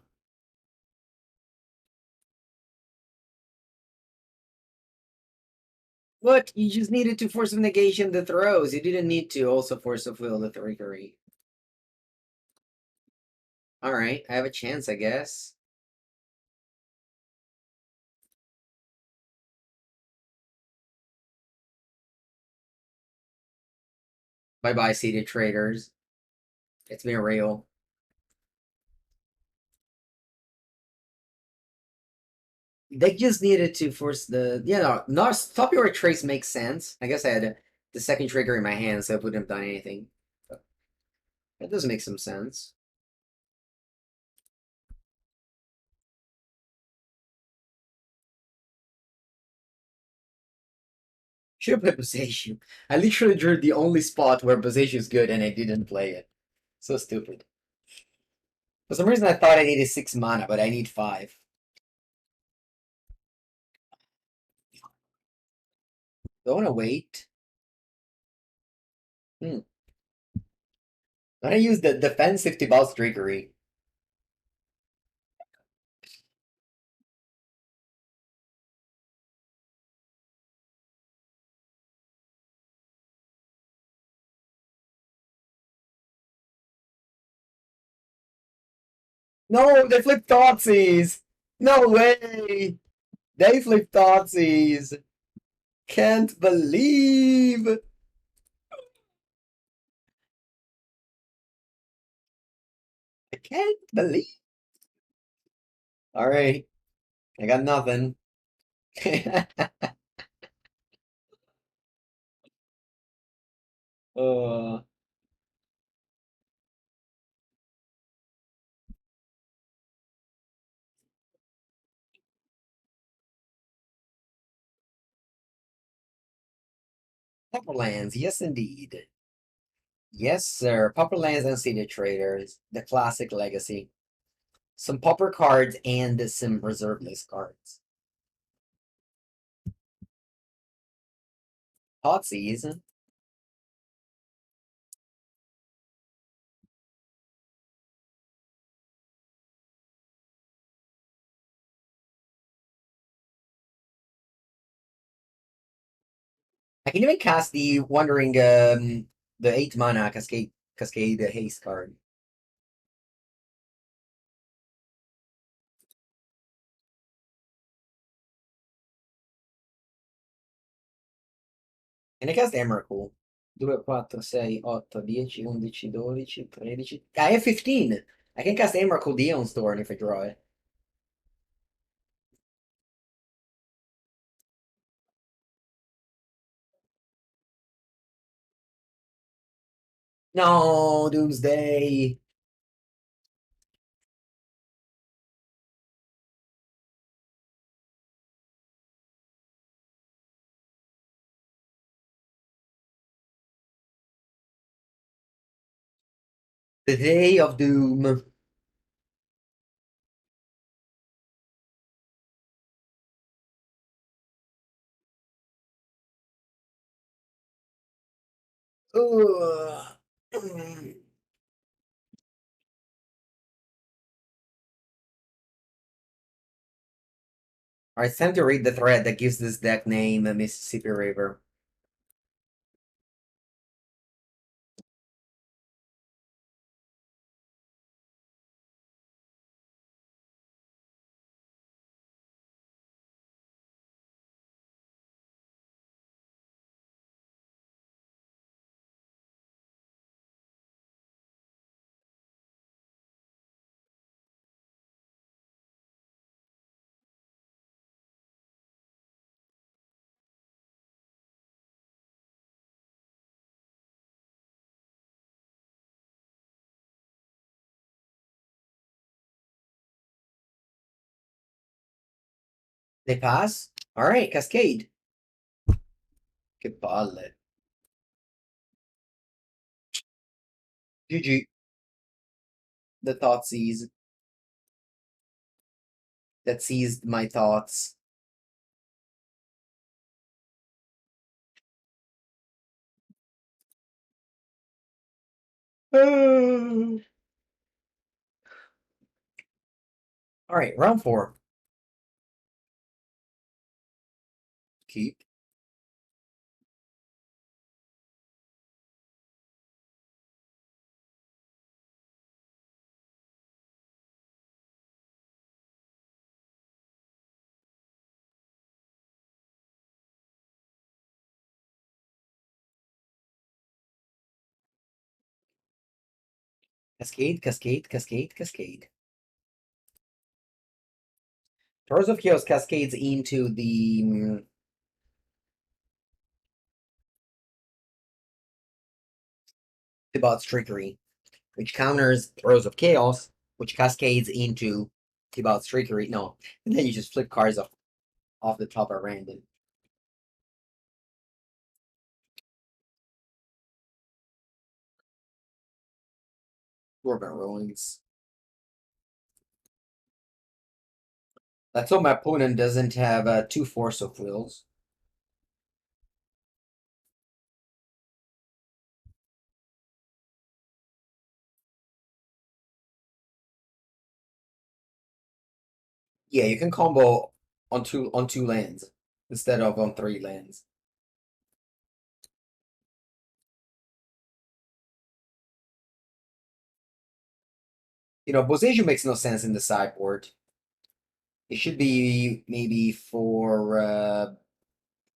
But you just needed to Force of Negation the Throws. You didn't need to also Force of Will the Trickery. Alright, I have a chance, I guess. Bye-bye, City of Traitors. It's been real. They just needed to force the... not Stop Your Trace makes sense. I guess I had the second trigger in my hand, so I wouldn't have done anything. But that does make some sense. Should have played Boseiju. I literally drew the only spot where Boseiju is good and I didn't play it. So stupid. For some reason I thought I needed 6 mana, but I need 5. Do I want to wait? Hmm. I'm gonna use the defensive Tibalt Trickery. No, they flipped Thoughtseize! No way! They flipped Thoughtseize! Can't believe! I can't believe. All right, I got nothing. uh, Pauper lands, yes indeed. Yes, sir. Pauper lands and City of Traitors, the classic legacy. Some pauper cards and some reserve list cards. Hot season. I can even cast the Wandering, the 8 mana Cascade haste card. E ne cast Emrakul. 2, 4, 6, 8, 10, 11, 12, 13. I have 15. I can cast Emrakul the Aeons Door if I draw it. No, Doomsday. The Day of Doom. Ugh. Alright, it's time to read the thread that gives this deck name Mississippi River. They pass? Alright, Cascade. Che palle. GG. The thought seized. That seized my thoughts. Alright, round 4. Keep. Cascade, Cascade, Cascade, Cascade. Throes of Chaos cascades into the Tibalt's Trickery, which counters Throes of Chaos, which cascades into Tibalt's Trickery. No, and then you just flip cards off the top at random. Dwarven Ruins. Let's hope my opponent doesn't have 2 Force of Wills. Yeah, you can combo on two lands instead of on 3 lands. You know, Boseiju makes no sense in the sideboard. It should be maybe for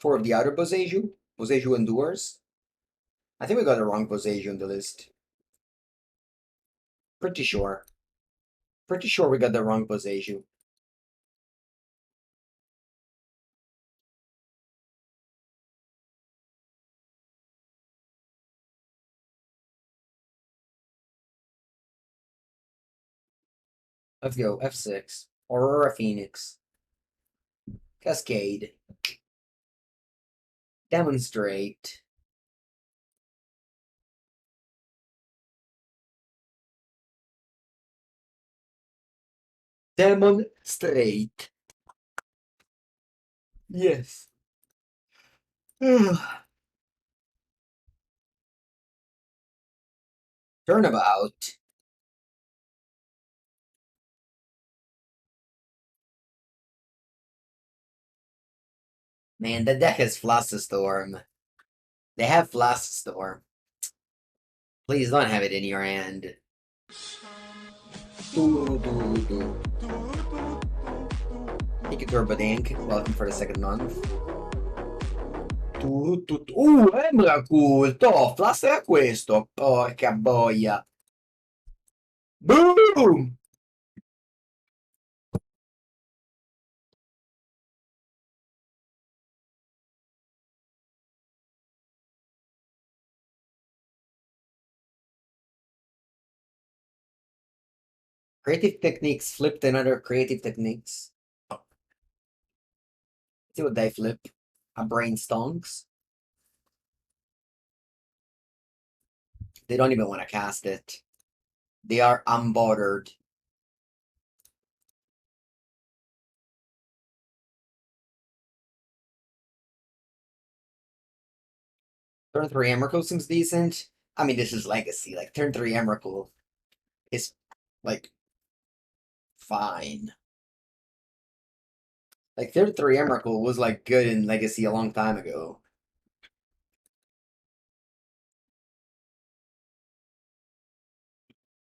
the other Boseiju. Boseiju Endures. I think we got the wrong Boseiju on the list. Pretty sure. Pretty sure we got the wrong Boseiju. Let's go. F6. Aurora Phoenix. Cascade. Demonstrate. Demonstrate. Yes. Turnabout. Man, the deck has Storm. They have Storm. Please don't have it in your hand. Turbodank, welcome for the second month. Emrakul, toh, flastra questo. Porca boia. Boom! Creative Techniques flipped another Creative Techniques. See what they flip. A Brain Stonks. They don't even want to cast it. They are unbothered. Turn 3 Emrakul seems decent. I mean, this is Legacy. Like, turn 3 Emrakul is, like, fine. Like, turn 3 Emrakul was, like, good in Legacy a long time ago.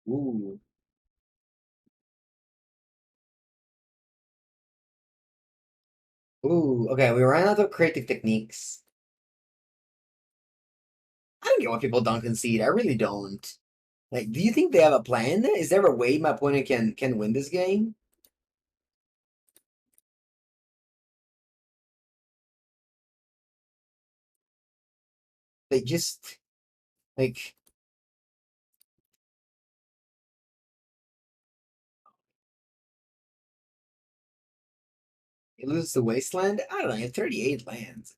Ooh. Ooh, okay, we ran out of creative techniques. I don't get why people don't concede. I really don't. Like, do you think they have a plan? Is there a way my opponent can win this game? They just like it loses the wasteland. I don't know. You have 38 lands.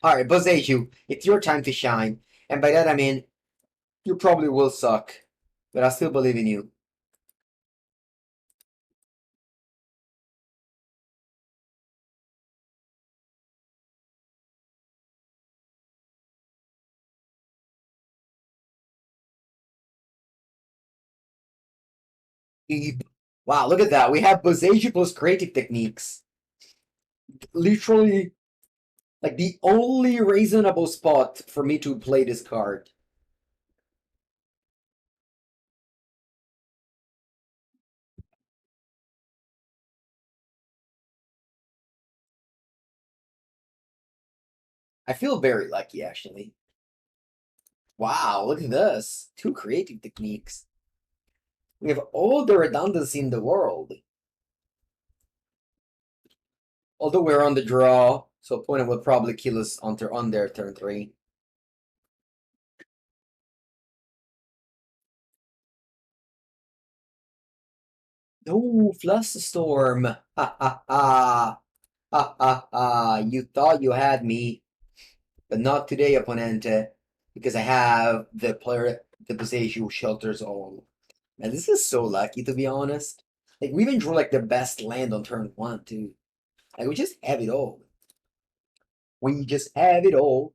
All right, Boseiju, it's your time to shine, and by that I mean you probably will suck, but I still believe in you. Wow, look at that. We have Boseiju plus creative techniques. Literally, like the only reasonable spot for me to play this card. I feel very lucky, actually. Wow, look at this. 2 creative techniques. We have all the redundancy in the world. Although we're on the draw, so opponent will probably kill us on their turn 3. No, Flusterstorm. Ha ha ha. Ha ha ha. You thought you had me, but not today, opponent. Because I have the Boseiju shelters all. Man, this is so lucky, to be honest. Like, we even drew like the best land on turn 1 too. Like, we just have it all. We just have it all.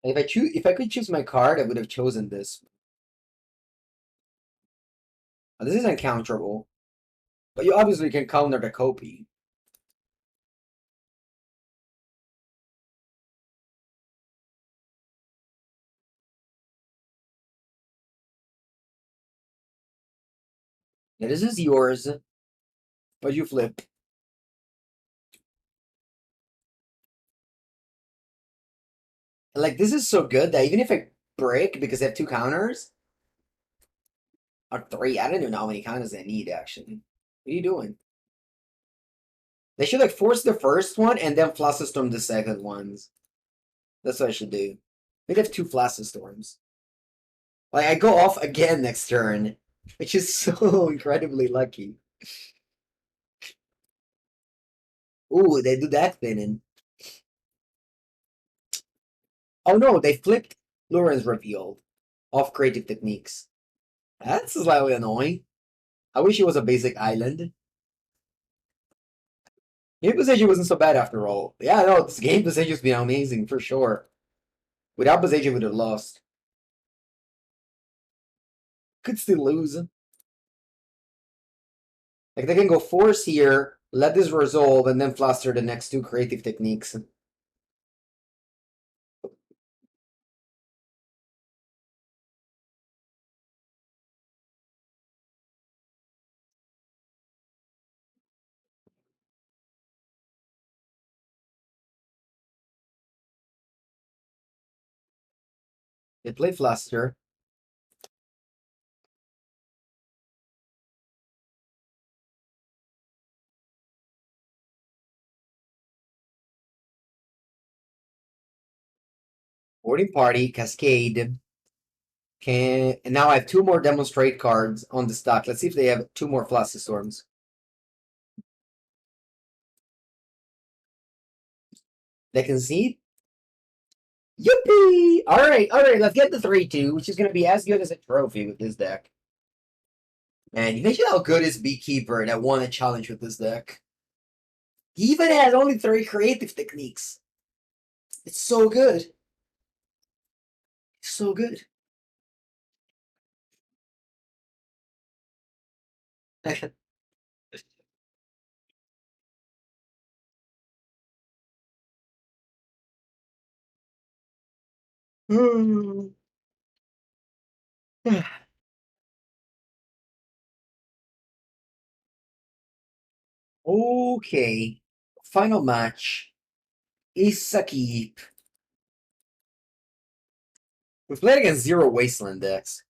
If I could choose my card, I would have chosen this. This is uncounterable, but you obviously can counter the copy. Now, this is yours, but you flip. Like, this is so good that even if I break because I have 2 counters, or 3, I don't even know how many counters I need, actually. What are you doing? They should, like, force the first one and then Flusterstorm the second ones. That's what I should do. Maybe have 2 Flusterstorms. Like, I go off again next turn, which is so incredibly lucky. Ooh, they do that spinning. Oh no, they flipped Luren's reveal of creative techniques. That's slightly annoying. I wish it was a basic island. Maybe Boseiju wasn't so bad after all. Yeah, no, this game Boseiju's been amazing for sure. Without Boseiju, we'd have lost. Could still lose. Like they can go force here, let this resolve, and then fluster the next two creative techniques. They play fluster. Boarding party, Cascade. And now I have two more demonstrate cards on the stock. Let's see if they have two more Fluster Storms. They can see. Yippee! Alright, let's get the 3-2, which is going to be as good as a trophy with this deck. And you mentioned how good is Beekeeper that won a challenge with this deck. He even has only 3 creative techniques. It's so good. It's so good. Okay. Final match is Sakib. We've played against 0 Wasteland decks.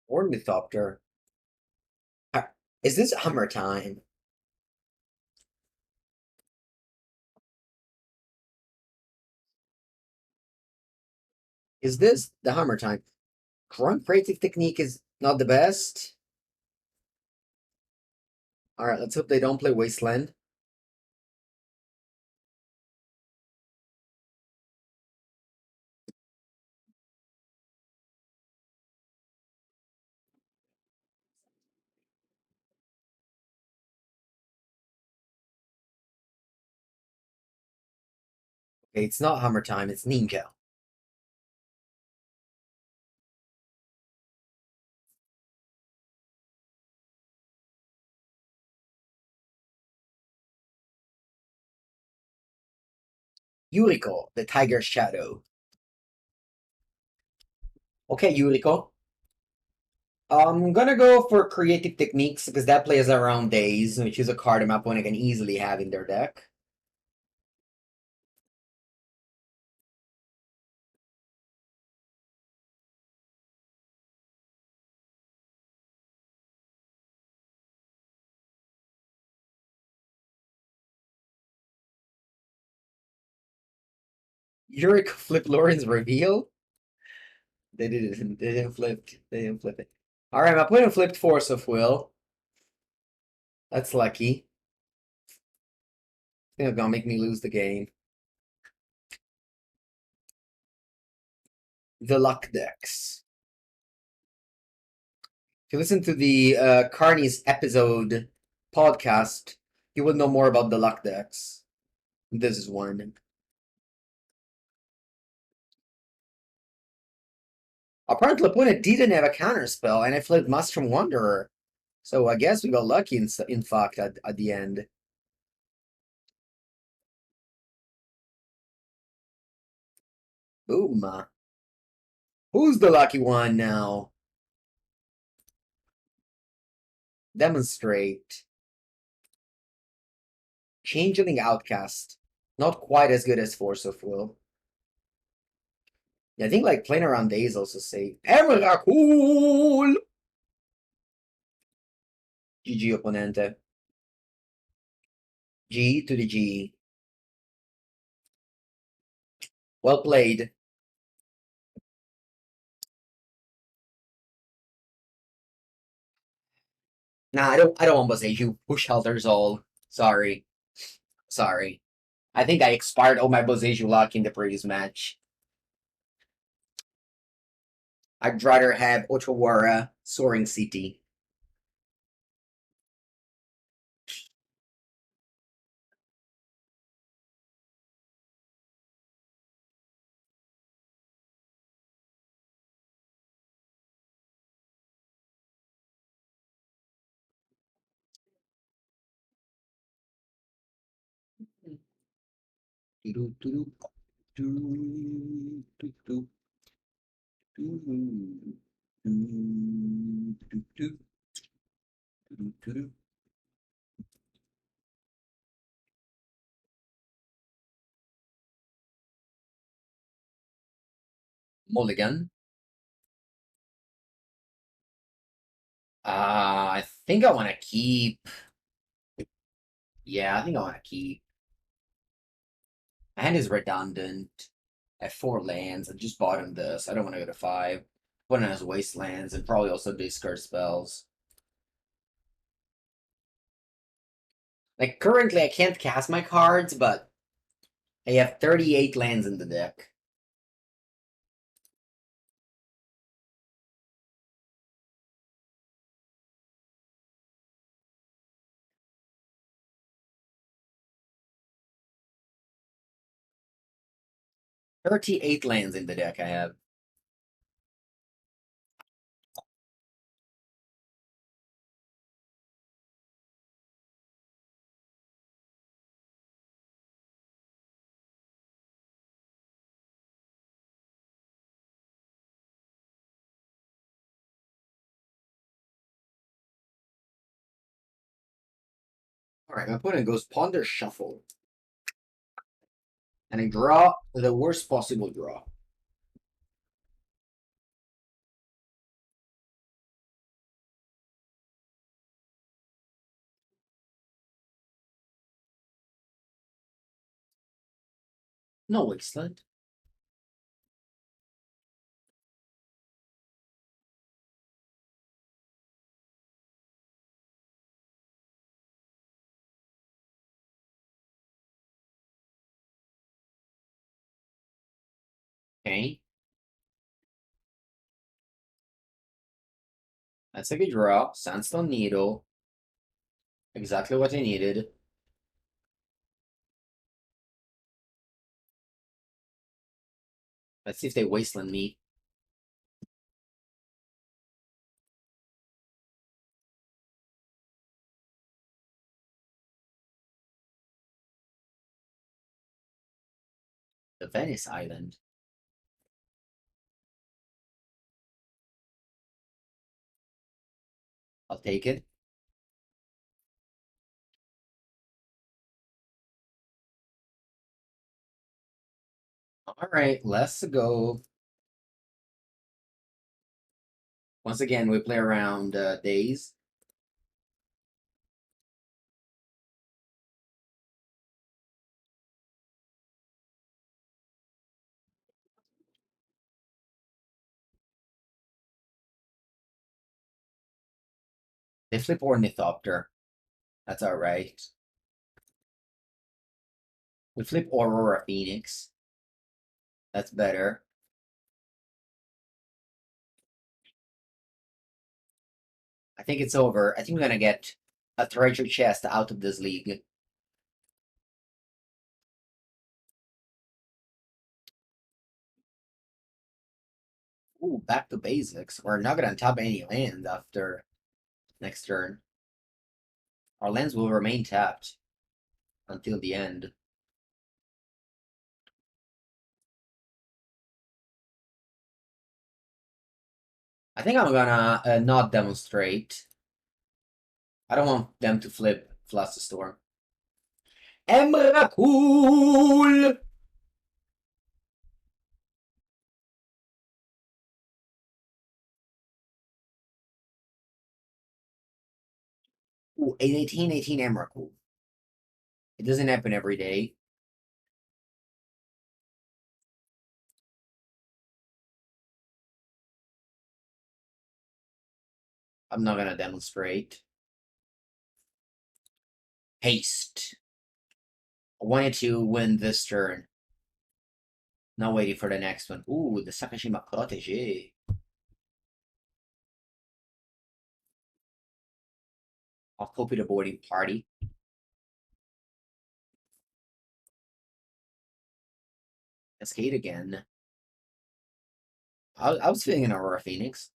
Ornithopter. Is this Hammer time? Is this the Hammer time? Grunt creative technique is not the best. Alright, let's hope they don't play Wasteland. Okay, it's not Hammer time, it's Ninja. Yuriko, the Tiger Shadow. Okay, Yuriko. I'm gonna go for creative techniques because that plays around days, which is a card my opponent can easily have in their deck. Yuriko flip Lauren's reveal. They didn't. They didn't flip. They didn't flip it. All right, my opponent flipped Force of Will. That's lucky. They're gonna make me lose the game. The luck decks. If you listen to the Carney's episode podcast, you will know more about the luck decks. This is one. Apparently, opponent didn't have a counter spell, and I flipped Maelstrom Wanderer. So I guess we got lucky in fact at the end. Boom. Who's the lucky one now? Demonstrate. Changeling Outcast. Not quite as good as Force of Will. Yeah, I think like playing around days also say Emrakul. GG opponente. G to the G. Well played. Nah, I don't want Boseiju. Push shelters all. Sorry. Sorry. I think I expired all my Boseiju luck in the previous match. I'd rather have Otawara Soaring City. Mulligan. I think I want to keep. Yeah, I think I want to keep. My hand is redundant. I have 4 lands. I just bought him this. I don't want to go to 5. Opponent has wastelands and probably also discard spells. Like currently, I can't cast my cards, but I have 38 lands in the deck. Thirty-eight lands in the deck. I have. All right, my opponent goes Ponder Shuffle, and I draw the worst possible draw. No wasteland. Okay, that's a good draw. Sandstone Needle. Exactly what I needed. Let's see if they wasteland me. The Venice Island. I'll take it. All right, let's go. Once again, we play around days. They flip Ornithopter. That's all right. We flip Aurora Phoenix. That's better. I think it's over. I think we're gonna get a treasure chest out of this league. Ooh, back to basics. We're not gonna tap any land after next turn. Our lands will remain tapped until the end. I think I'm gonna not demonstrate. I don't want them to flip Flusterstorm. Emrakul! Ooh, 18 Emrakul. It doesn't happen every day. I'm not gonna demonstrate. Haste. I wanted to win this turn. Not waiting for the next one. Ooh, the Sakashima Protege. I'll copy the boarding party. Cascade again. I was feeling an Aurora Phoenix.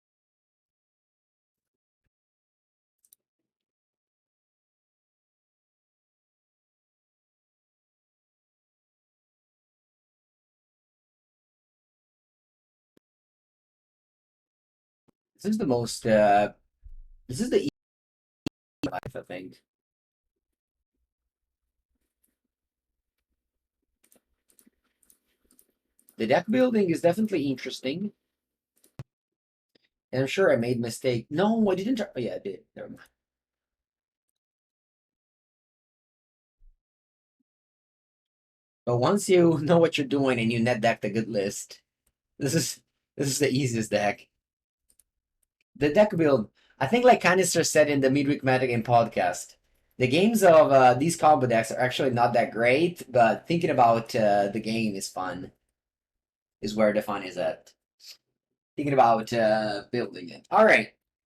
This is the most, this is the easy life, I think. The deck building is definitely interesting. And I'm sure I made mistake. No, I didn't. Oh, yeah, I did. Never mind. But once you know what you're doing and you net deck the good list, this is this is the easiest deck. The deck build, I think, like Canister said in the Midweek Metagame podcast, the games of these combo decks are actually not that great, but thinking about the game is fun. Is where the fun is at. Thinking about building it. All right.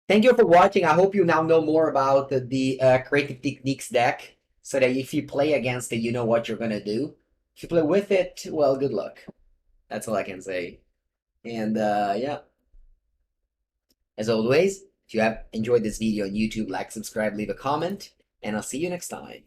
Thank you for watching. I hope you now know more about the Creative Techniques deck, so that if you play against it, you know what you're gonna do. If you play with it, well, good luck. That's all I can say. And yeah, as always, if you have enjoyed this video on YouTube, like, subscribe, leave a comment, and I'll see you next time.